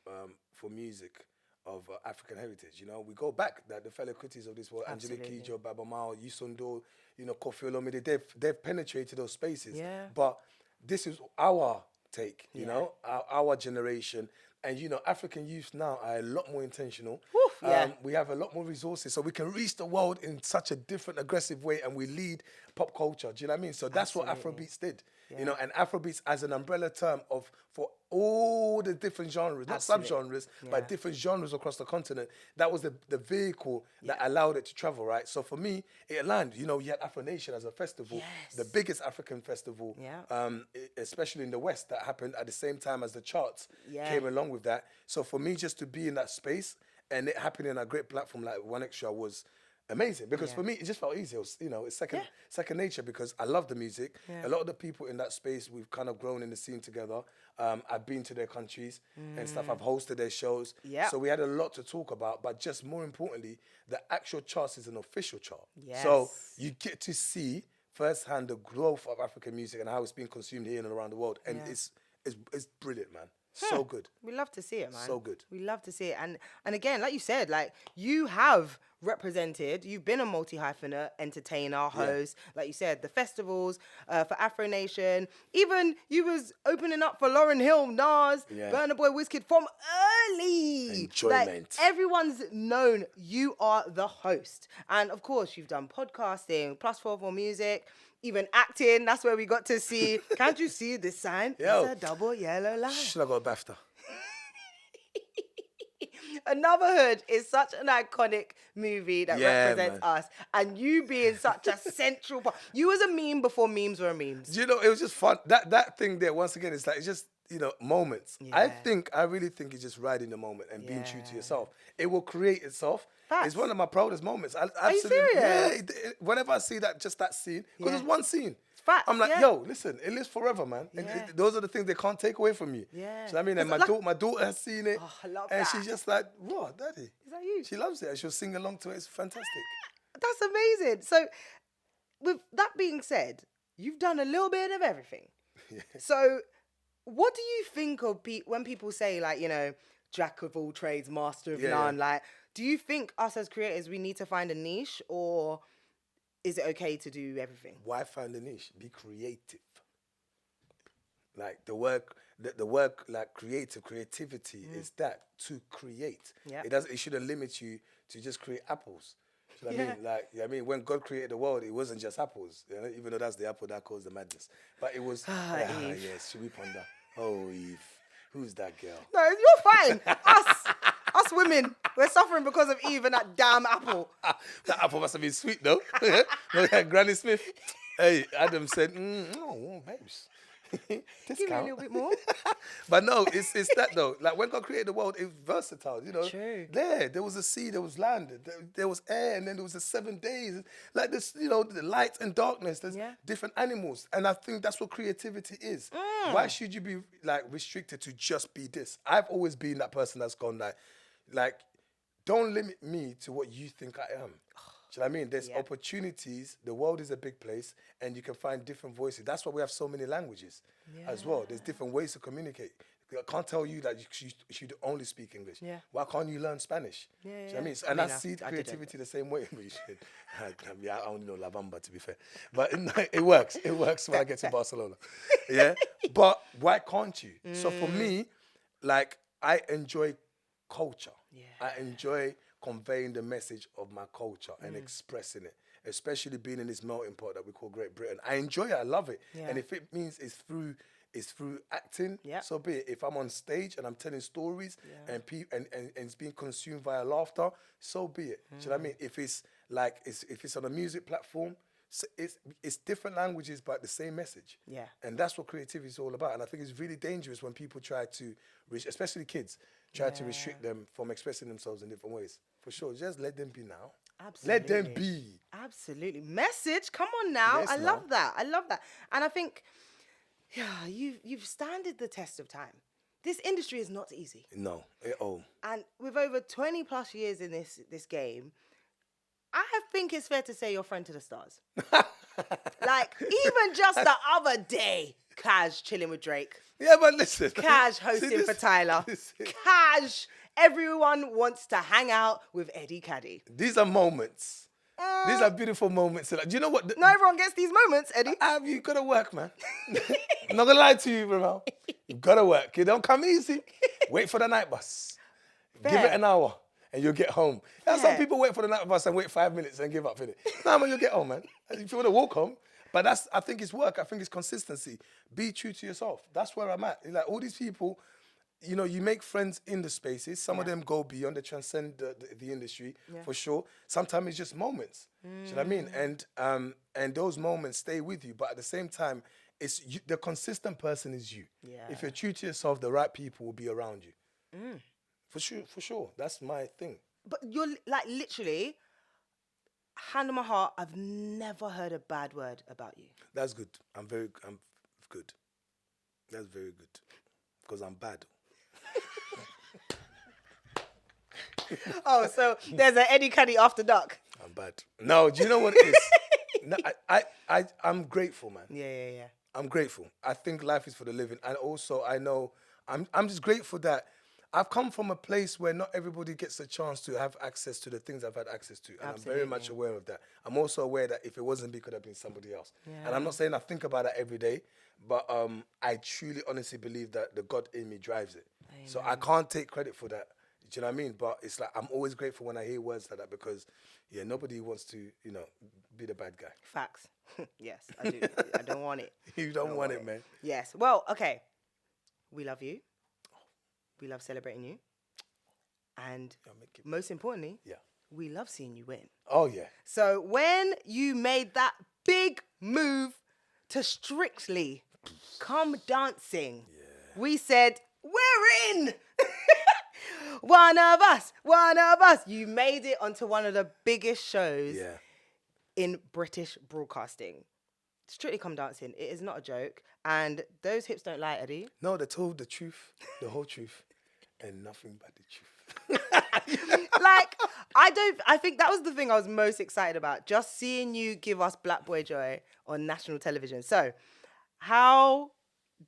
for music of African heritage. You know, we go back that the fellow critics of this world, Angelique Kidjo, Baba Mao, Yusundo, you know, Kofi Olomide, they've penetrated those spaces. Yeah. But this is our take, you know, our generation. And, you know, African youth now are a lot more intentional. We have a lot more resources, so we can reach the world in such a different, aggressive way, and we lead pop culture. Do you know what I mean? So that's what Afrobeats did. You know, and Afrobeats as an umbrella term for all the different genres, not sub-genres, but different genres across the continent. That was the vehicle that allowed it to travel, right? So for me, it aligned. You know, you had Afro Nation as a festival, the biggest African festival, especially in the West, that happened at the same time as the charts came along with that. So for me, just to be in that space and it happening on a great platform like One Extra was amazing, because for me it just felt easy. It was, you know, it's second nature, because I love the music. A lot of the people in that space, we've kind of grown in the scene together. I've been to their countries and stuff. I've hosted their shows. So we had a lot to talk about, but just more importantly, the actual chart is an official chart. So you get to see firsthand the growth of African music and how it's being consumed here and around the world. And it's brilliant, man. So good. We love to see it, man. So good. We love to see it. And again, like you said, like, you have represented, you've been a multi-hyphenate entertainer, host, like you said, the festivals for Afro Nation. Even you was opening up for Lauryn Hill, Nas, Burna Boy, Wizkid from early. Enjoyment. Like, everyone's known you are the host. And of course, you've done podcasting, +4 for music, even acting. That's where we got to see. Can't you see this sign? Yo. It's a double yellow line. Should I got a BAFTA? Anotherhood is such an iconic movie that represents us, and you being such a central part. You was a meme before memes were memes. Do you know, it was just fun. That thing there, once again, it's like, it's just, you know, moments. I really think it's just riding the moment and being true to yourself. It will create itself. Facts. It's one of my proudest moments. Are you serious? Yeah, whenever I see that scene, because it's one scene. Facts, I'm like, yo, listen, it lives forever, man. And those are the things they can't take away from you. Yeah. So I mean, and my daughter has seen it. Oh, I love and that. she's just like, what, daddy? Is that you? She loves it, and she'll sing along to it. It's fantastic. That's amazing. So, with that being said, you've done a little bit of everything. So, what do you think of when people say, like, you know, jack of all trades, master of none? Like, do you think us as creators, we need to find a niche, or is it okay to do everything? Why find a niche? Be creative. Like the work, like creativity is that, to create. It shouldn't limit you to just create apples. You know what I mean? Like, you know what I mean, when God created the world, it wasn't just apples. You know? Even though that's the apple that caused the madness. But it was, yes, should we ponder? Oh, Eve, who's that girl? No, you're fine. Us women, we're suffering because of Eve and that damn apple. That apple must have been sweet, though. Granny Smith. Hey, Adam said, oh, babes. Give me a little bit more. But no, it's that though. Like when God created the world, it was versatile, you know. True. There was a sea, there was land, there was air, and then there was the 7 days. Like this, you know, the light and darkness. There's different animals, and I think that's what creativity is. Why should you be like restricted to just be this? I've always been that person that's gone like, don't limit me to what you think I am. Do you know what I mean? There's opportunities. The world is a big place, and you can find different voices. That's why we have so many languages as well. There's different ways to communicate. I can't tell you that you should only speak English. Yeah. Why can't you learn Spanish? Do you know what I mean? And I see creativity the same way. You should. Yeah, I only know La Bamba, to be fair. But it works. It works when I get to Barcelona. Yeah? But why can't you? So for me, like, I enjoy culture. Yeah. I enjoy conveying the message of my culture and expressing it, especially being in this melting pot that we call Great Britain. I enjoy it. I love it. Yeah. And if it means it's through acting, so be it. If I'm on stage and I'm telling stories and it's being consumed via laughter, so be it. Do you know what I mean? If it's like if it's on a music platform, so it's different languages but the same message. Yeah. And that's what creativity is all about. And I think it's really dangerous when people try to, especially kids, try to restrict them from expressing themselves in different ways. For sure, just let them be now. Absolutely. Let them be. Absolutely. Message, come on now. Yes, I love that. I love that. And I think, yeah, you've standed the test of time. This industry is not easy. No, And with over 20 plus years in this game, I think it's fair to say you're friend to the stars. Like, even just the other day, Cash chilling with Drake. Yeah, but listen. Cash hosting for Tyler. Cash, everyone wants to hang out with Eddie Kadi. These are moments. These are beautiful moments. Do you know what? Not everyone gets these moments, Eddie. You gotta work, man. I'm not gonna lie to you, Remel. You gotta work. It don't come easy. Wait for the night bus. Fair. Give it an hour and you'll get home. Some people wait for the night bus and wait 5 minutes and give up, innit? No, man, you'll get home, man. If you want to walk home. But I think it's work. I think it's consistency. Be true to yourself. That's where I'm at. Like, all these people, you know, you make friends in the spaces. Some of them go beyond, they transcend the industry, for sure. Sometimes it's just moments. Do you know what I mean? And those moments stay with you. But at the same time, it's you, the consistent person is you. Yeah. If you're true to yourself, the right people will be around you. For sure. That's my thing. But you're like literally, hand on my heart, I've never heard a bad word about you. That's good. I'm good. That's very good. Because I'm bad. Oh, so there's an Eddie Kadi after dark. I'm bad. No, do you know what it is? No, I'm grateful, man. Yeah. I'm grateful. I think life is for the living. And also, I know, I'm just grateful that I've come from a place where not everybody gets a chance to have access to the things I've had access to. And Absolutely. I'm very much aware of that. I'm also aware that if it wasn't me, it could have been somebody else. Yeah. And I'm not saying I think about that every day, but I truly, honestly believe that the God in me drives it. Amen. So I can't take credit for that. Do you know what I mean? But it's like, I'm always grateful when I hear words like that because, nobody wants to, be the bad guy. Facts. Yes, I do. I don't want it. You don't want it, man. Yes. Well, okay. We love you. We love celebrating you. And most importantly, we love seeing you win. Oh, yeah. So when you made that big move to Strictly Come Dancing, we said, we're in. One of us. You made it onto one of the biggest shows in British broadcasting. Strictly Come Dancing. It is not a joke. And those hips don't lie, Eddie. No, they told the truth, the whole truth, and nothing but the truth. I think that was the thing I was most excited about. Just seeing you give us Black Boy Joy on national television. So, how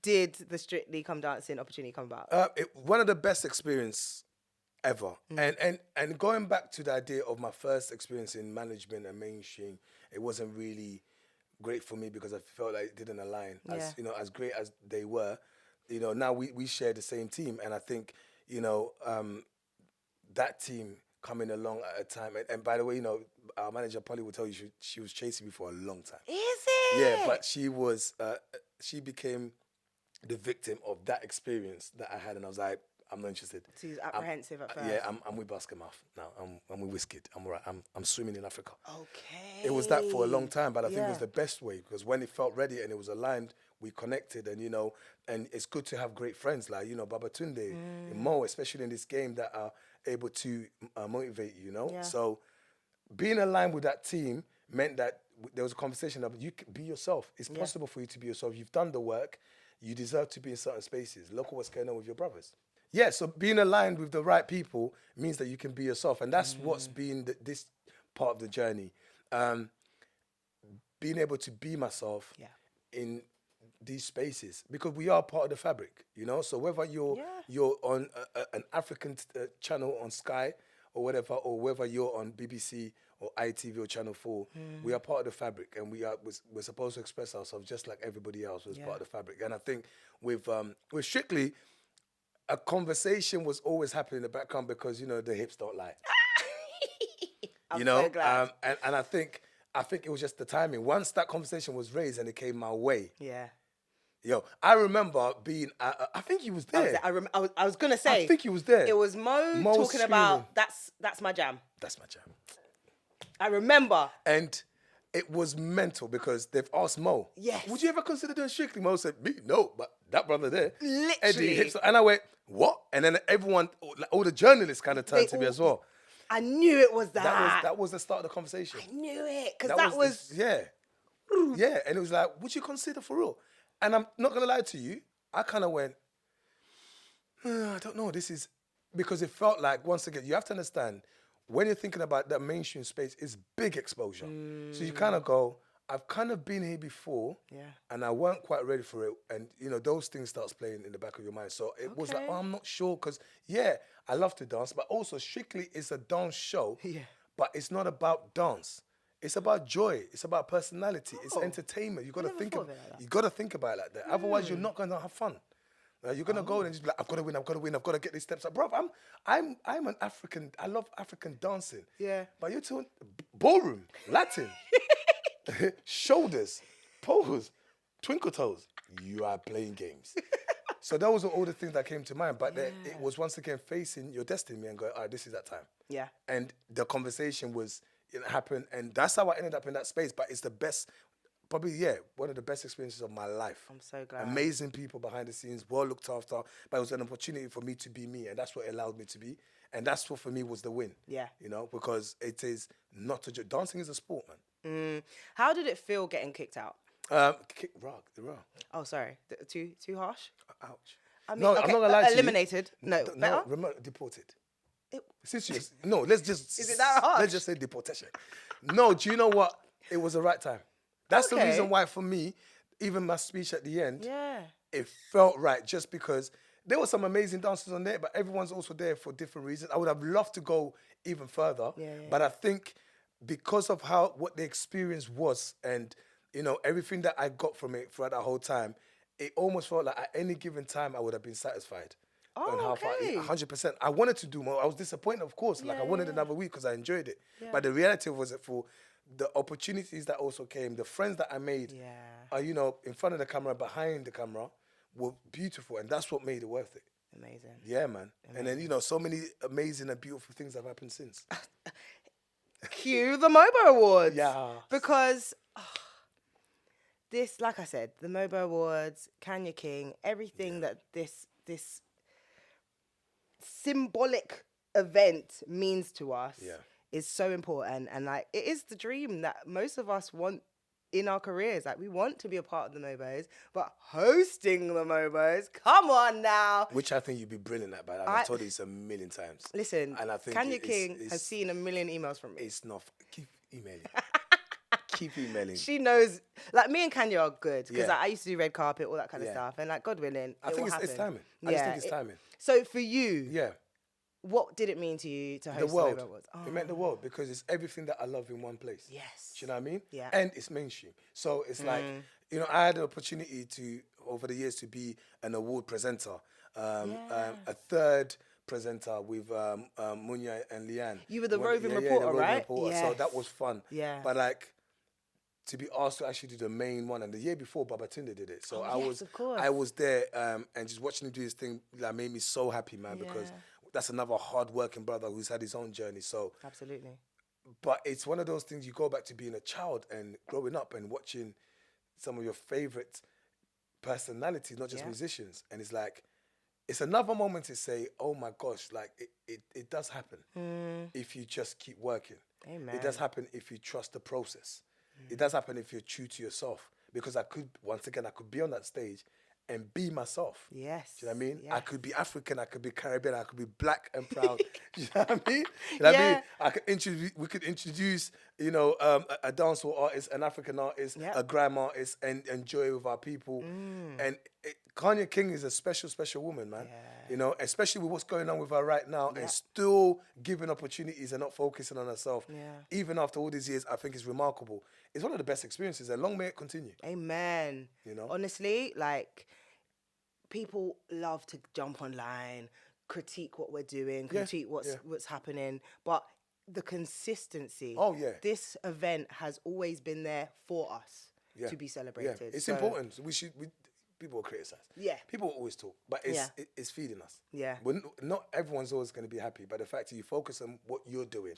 did the Strictly Come Dancing opportunity come about? One of the best experience ever. And going back to the idea of my first experience in management and mainstream, it wasn't really great for me because I felt like it didn't align. As great as they were, now we share the same team. And I think, that team coming along at a time. And by the way, our manager Polly will tell you she was chasing me for a long time. Is it? Yeah, but she became the victim of that experience that I had. And I was like, I'm not interested. So he was apprehensive at first. Yeah, I'm with Basketmouth now. I'm with Wizkid. I'm all right. I'm swimming in Africa. Okay. It was that for a long time, but I think it was the best way because when it felt ready and it was aligned, we connected and, and it's good to have great friends like, Babatunde, Mo, especially in this game that are able to motivate you, Yeah. So being aligned with that team meant that there was a conversation of you can be yourself. It's possible for you to be yourself. You've done the work. You deserve to be in certain spaces. Look at what's going on with your brothers. Yeah, so being aligned with the right people means that you can be yourself. And that's what's been this part of the journey. Being able to be myself in these spaces, because we are part of the fabric, you know. So whether you're on an African channel on Sky or whatever, or whether you're on BBC or ITV or Channel 4, we are part of the fabric, and we're supposed to express ourselves just like everybody else was part of the fabric. And I think with Strictly, a conversation was always happening in the background, because you know the hips don't lie. I'm so glad. And I think it was just the timing. Once that conversation was raised and it came my way. Yeah. Yo, I remember being. I think he was there. I was gonna say. I think he was there. It was Mo talking screaming about that's my jam. That's my jam. I remember. And it was mental, because they've asked Mo. Yes. Would you ever consider doing Strictly? Mo said, me, no, but that brother there. Literally. Eddie hits, and I went, what? And then everyone, like, all the journalists kind of turned to me as well. I knew it was that. That was the start of the conversation. I knew it, because that was yeah. Yeah, and it was like, would you consider for real? And I'm not going to lie to you, I kind of went, I don't know, this is, because it felt like, once again, you have to understand, when you're thinking about that mainstream space, it's big exposure. So you kind of go, I've kind of been here before, and I weren't quite ready for it. And, you know, those things starts playing in the back of your mind. So it was like, I'm not sure, because, I love to dance, but also Strictly is a dance show, but it's not about dance. It's about joy. It's about personality. It's entertainment. You got to think about it like that. Otherwise, you're not going to have fun. You're going to go and just be like, I've got to win. I've got to get these steps up. Bro, I'm an African. I love African dancing. Yeah. But you're talking ballroom, Latin, shoulders, pose, twinkle toes. You are playing games. So those were all the things that came to mind. But it was once again facing your destiny and going, all right, this is that time. Yeah. And the conversation happened, and that's how I ended up in that space. But it's the best, probably, one of the best experiences of my life. I'm so glad. Amazing people behind the scenes, well looked after, but it was an opportunity for me to be me, and that's what it allowed me to be. And that's what for me was the win. Yeah. You know, because it is not a joke. Dancing is a sport, man. How did it feel getting kicked out? The raw. Oh, sorry. Too harsh? Ouch. I mean, no, I'm not gonna lie to you. Eliminated. No, better? Deported. Let's just... Is it that harsh? Let's just say deportation. No, do you know what? It was the right time. That's the reason why, for me, even my speech at the end, it felt right, just because there were some amazing dancers on there, but everyone's also there for different reasons. I would have loved to go even further, but I think because of what the experience was, and you know, everything that I got from it throughout that whole time, it almost felt like at any given time I would have been satisfied. On how far, 100%. I wanted to do more. I was disappointed, of course. I wanted another week because I enjoyed it. But the reality was that for the opportunities that also came, the friends that I made, you know, in front of the camera, behind the camera, were beautiful, and that's what made it worth it. Amazing. Yeah, man. Amazing. And then, you know, so many amazing and beautiful things have happened since. Cue the MOBO Awards. Yeah. Because this, like I said, the MOBO Awards, Kenya King, everything that this symbolic event means to us is so important. And like, it is the dream that most of us want in our careers. Like, we want to be a part of the MOBOs, but hosting the MOBOs, come on now. Which I think you'd be brilliant at, but I've told you this a million times. Listen, and I think Kenya King has seen a million emails from me. It's not, keep emailing. Keep emailing. She knows, like, me and Kenya are good, because I used to do red carpet, all that kind of stuff, and like, God willing, I think it's timing. I just think it's timing. So for you, what did it mean to you to host the world? The Awards? It meant the world, because it's everything that I love in one place. Yes. Do you know what I mean? Yeah. And it's mainstream. So it's like, you know, I had the opportunity to, over the years, to be an award presenter, a third presenter with Munya and Leanne. You were the roving reporter, right? Reporter. Yes. So that was fun. Yeah. But like, to be asked to actually do the main one, and the year before Babatunde did it, so I was there, and just watching him do his thing, like, made me so happy, man, because that's another hard-working brother who's had his own journey. So absolutely. But it's one of those things, you go back to being a child and growing up and watching some of your favorite personalities, not just musicians, and it's like, it's another moment to say, oh my gosh, like, it does happen if you just keep working. Amen. It does happen if you trust the process. It does happen if you're true to yourself, because I could be on that stage and be myself. Yes. Do you know what I mean? Yes. I could be African, I could be Caribbean, I could be black and proud. Do you know what I mean? You know what I mean? We could introduce, you know, a dancehall artist, an African artist, a grime artist, and enjoy with our people. And Kanye King is a special, special woman, man. You know, especially with what's going on with her right now, and still giving opportunities and not focusing on herself. Even after all these years, I think it's remarkable. It's one of the best experiences, and long may it continue. Amen. You know? Honestly, like, people love to jump online, critique what we're doing, critique what's happening, but the consistency. Oh, yeah. This event has always been there for us to be celebrated. Yeah. It's important. People will criticize. Yeah. People will always talk, but it's feeding us. Yeah. Not everyone's always going to be happy, but the fact that you focus on what you're doing,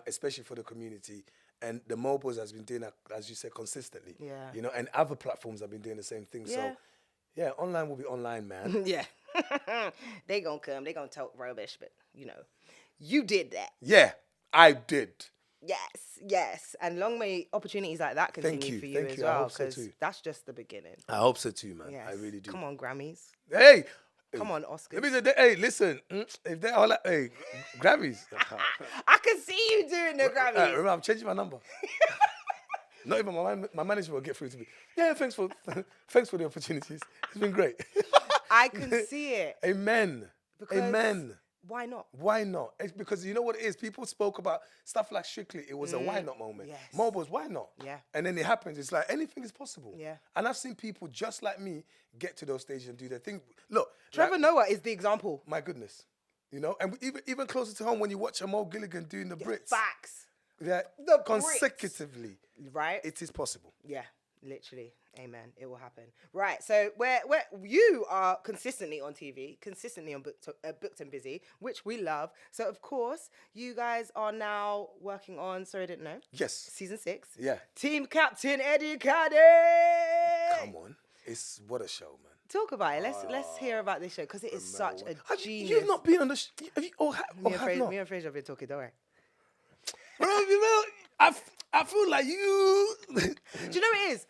especially for the community, and the MOBOs has been doing that, as you said, consistently. Yeah. You know, and other platforms have been doing the same thing. So, yeah, online will be online, man. Yeah. They gonna come. They gonna talk rubbish, but, you know, you did that. Yeah, I did. Yes. And long may opportunities like that continue for you as well, because that's just the beginning. I hope so too, man. Yes. I really do. Come on, Grammys. Hey! Come on, Oscars. Hey, listen. If they're all like, hey, Grammys. I can see you doing the Grammys. Remember, I'm changing my number. Not even my manager will get through to me. Yeah, thanks for the opportunities. It's been great. I can see it. Amen. Amen. Why not? Why not? It's because you know what it is? People spoke about stuff like Strictly. It was a why not moment. Yes. MOBOs, why not? Yeah. And then it happens. It's like anything is possible. Yeah. And I've seen people just like me get to those stages and do their thing. Look. Trevor Noah is the example. My goodness. You know? And even closer to home when you watch a Mo Gilligan doing the Brits. Facts. Yeah. The consecutively. Brits. Right? It is possible. Yeah. Literally. Amen. It will happen. Right. So where you are consistently on TV, consistently on Booked and Busy, which we love. So of course, you guys are now working on, sorry I didn't know. Yes. Season 6. Yeah. Team Captain Eddie Kadi. Come on. What a show, man. Talk about it. Let's hear about this show, because it is such a genius. You've not been on the have you? Me and Fraser have been talking, don't worry. I feel like you. Do you know what it is?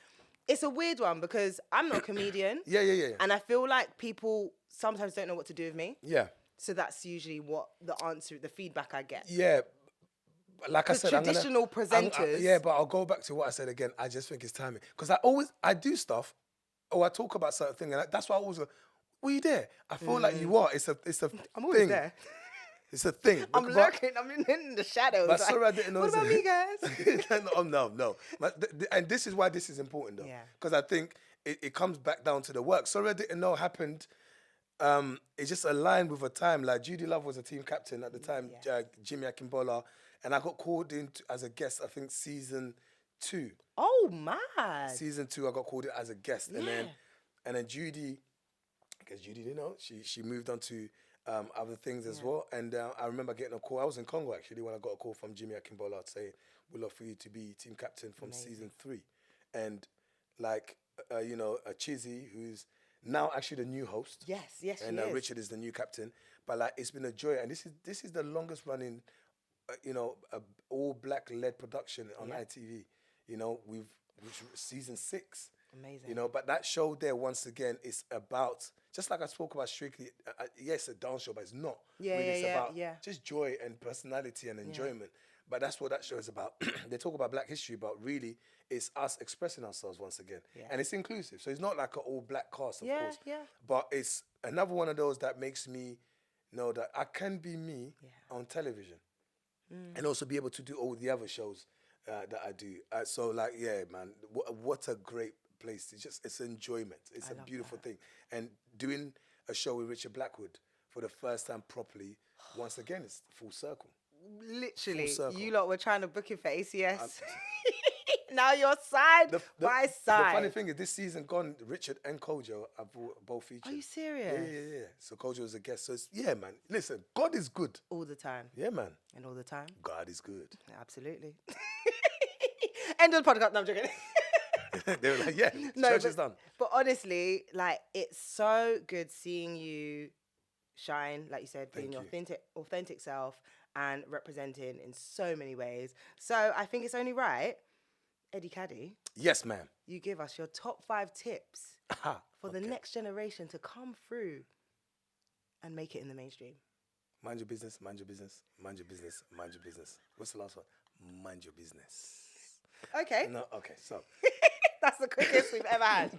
It's a weird one because I'm not a comedian. Yeah. And I feel like people sometimes don't know what to do with me. Yeah. So that's usually what the feedback I get. Yeah. Like I said, traditional presenters. Yeah, but I'll go back to what I said again. I just think it's timing. Because I do stuff, or I talk about certain things, and that's why I always go, were you there? I feel like you are. It's a I'm always thing. there. It's a thing. I'm lurking. I'm in the shadows. But sorry, I didn't know. What about me, guys? No. And this is why this is important, though. Because I think it comes back down to the work. Sorry, I didn't know happened. It just aligned with a time. Like Judy Love was a team captain at the time. Jimmy Akimbola, and I got called in as a guest. I think season 2. Oh, mad. Season 2, I got called in as a guest, and then Judy. I guess Judy didn't know. She moved on to other things as well. And I remember getting a call. I was in Congo actually when I got a call from Jimmy Akimbola saying, we'd love for you to be team captain from season 3. And like, Chizzy, who's now actually the new host. Yes, and Richard is the new captain. But like, it's been a joy. And this is the longest running, all black led production on ITV. We've season 6. Amazing. But that show there, once again, is about, just like I spoke about Strictly, yes, a dance show, but it's not. It's about just joy and personality and enjoyment. But that's what that show is about. They talk about black history, but really, it's us expressing ourselves once again. And it's inclusive. So it's not like an all-black cast, of course. But it's another one of those that makes me know that I can be me on television. And also be able to do all the other shows that I do. So, like, yeah, man, what a great place. It's enjoyment. It's a beautiful thing. And doing a show with Richard Blackwood for the first time properly, once again, it's full circle. Literally, full circle. You lot were trying to book him for ACS. Now you're side by side. The funny thing is, this season gone, Richard and Kojo have both featured. Are you serious? Yeah. So Kojo was a guest. So man, listen, God is good. All the time. Yeah, man. And all the time. God is good. Absolutely. End of the podcast. No, I'm joking. They were like, church is done. But honestly, like, it's so good seeing you shine, like you said, being your authentic self and representing in so many ways. So I think it's only right Eddie Kadi, Yes, ma'am. you give us your top 5 tips Aha, for the okay. next generation to come through and make it in the mainstream. Mind your business, mind your business, mind your business, mind your business. What's the last one? Mind your business. Okay. No, okay, so. That's the quickest we've ever had.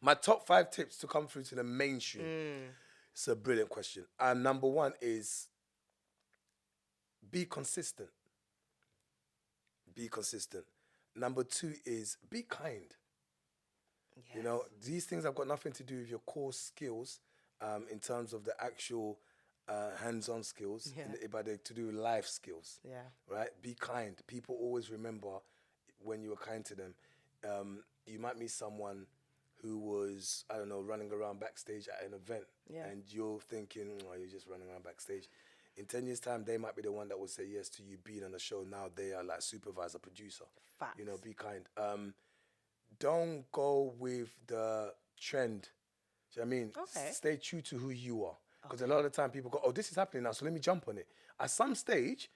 My top 5 tips to come through to the mainstream. It's a brilliant question. Number 1 is be consistent. Be consistent. Number 2 is be kind. Yes. You know, these things have got nothing to do with your core skills in terms of the actual hands-on skills, but they're to do with life skills. Yeah. Right? Be kind. People always remember when you were kind to them. You might meet someone who was, I don't know, running around backstage at an event, and you're thinking, oh, you're just running around backstage. In 10 years' time, they might be the one that will say yes to you being on the show. Now they are like supervisor, producer. Facts. You know, be kind. Don't go with the trend. Do you know what I mean? Okay. Stay true to who you are. Because a lot of the time people go, oh, this is happening now, so let me jump on it. At some stage,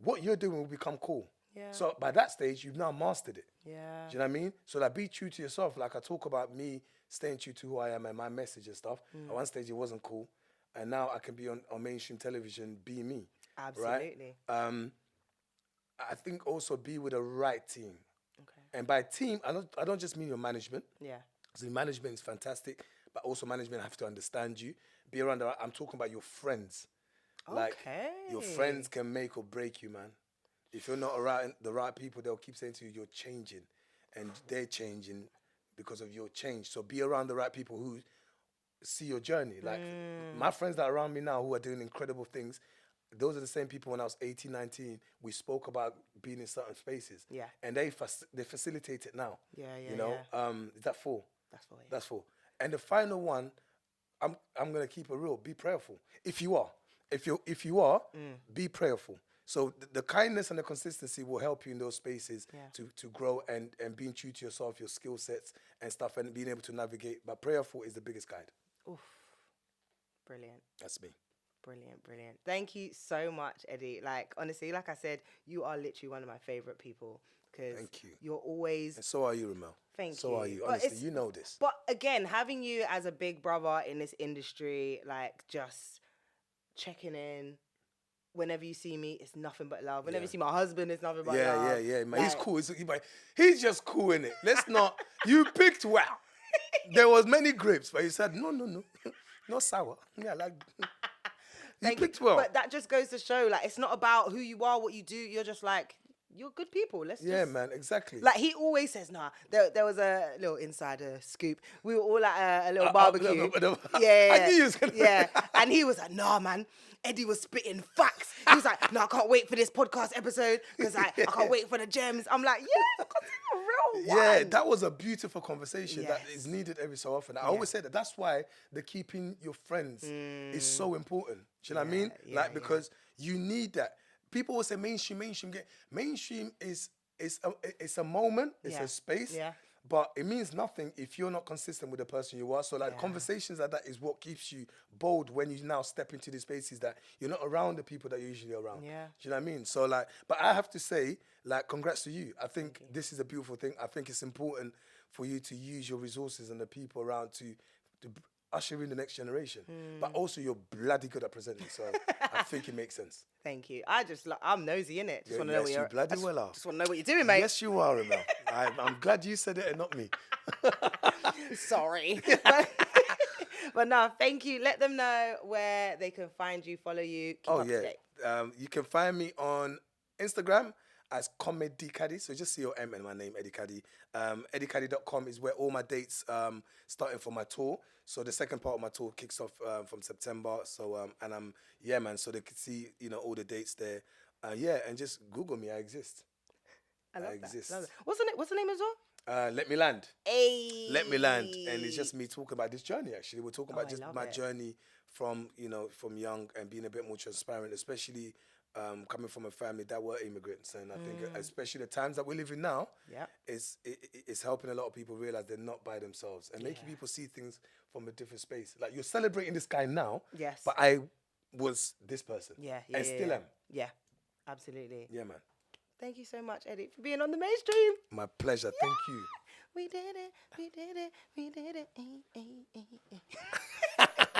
what you're doing will become cool. Yeah. So by that stage, you've now mastered it. Yeah. Do you know what I mean? So like, be true to yourself. Like I talk about me staying true to who I am and my message and stuff. At one stage, it wasn't cool. And now I can be on mainstream television, be me. Absolutely. Right? I think also be with the right team. Okay. And by team, I don't just mean your management. Yeah. So management is fantastic, but also management have to understand you. Be around I'm talking about your friends. Like, your friends can make or break you, man. If you're not around the right people, they'll keep saying to you, you're changing. And they're changing because of your change. So be around the right people who see your journey. Like, my friends that are around me now who are doing incredible things, those are the same people when I was 18, 19, we spoke about being in certain spaces. Yeah. And they facilitate it now. Yeah, you know? Is that 4? That's 4, yeah. That's 4. And the final one, I'm going to keep it real. Be prayerful. If you are, be prayerful. So the kindness and the consistency will help you in those spaces to grow and being true to yourself, your skill sets and stuff, and being able to navigate. But prayerful is the biggest guide. Oof. Brilliant. That's me. Brilliant, brilliant. Thank you so much, Eddie. Like, honestly, like I said, you are literally one of my favorite people because you're always... And so are you, Remel. Thank you. So are you. Honestly, you know this. But again, having you as a big brother in this industry, like just checking in, whenever you see me, it's nothing but love. Whenever you see my husband, it's nothing but love. Yeah, man. Like, he's cool. He's just cool, innit? Let's not... You picked well. There was many grapes, but you said, no. Not sour. Yeah, like... You picked well. But that just goes to show, like, it's not about who you are, what you do. You're just like, you're good people. Man, exactly. Like, he always says, nah, there was a little insider scoop. We were all at a little barbecue. I knew you was going to... And he was like, nah, man. Eddie was spitting facts. He was like, no, I can't wait for this podcast episode because I can't wait for the gems. I'm like, yeah, because you're a real one. Yeah, that was a beautiful conversation that is needed every so often. I always say that that's why the keeping your friends is so important. Do you know what I mean? Because you need that. People will say mainstream. Mainstream is a moment, it's a space. Yeah. But it means nothing if you're not consistent with the person you are. So like conversations like that is what keeps you bold when you now step into the spaces that you're not around the people that you're usually around. Yeah. Do you know what I mean? So like, but I have to say, like, congrats to you. I think this is a beautiful thing. I think it's important for you to use your resources and the people around to usher in the next generation. But also you're bloody good at presenting. So I think it makes sense. Thank you. I'm nosy, innit? Just want to know what you're... bloody well are. Just want to know what you're doing, mate. Yes, you are, Remel. I'm glad you said it and not me. Sorry. But no, thank you. Let them know where they can find you, follow you, keep up to date. You can find me on Instagram as Comedy Kadi. So just COM and my name, Eddie Kadi. EddieKadi.com is where all my dates starting for my tour. So the second part of my tour kicks off from September. So so they can see all the dates there. And just Google me. I exist. I exist. Love it. What's the name as well? Let Me Land. Hey. Let Me Land, and it's just me talking about this journey. Actually, we're talking about just my journey from young and being a bit more transparent, especially coming from a family that were immigrants, and I think especially the times that we're living now, it's helping a lot of people realize they're not by themselves and making people see things from a different space. Like, you're celebrating this guy now, but I was this person, still am. Yeah, absolutely. Yeah, man. Thank you so much, Eddie, for being on the mainstream. My pleasure. Thank you. We did it. We did it. We did it.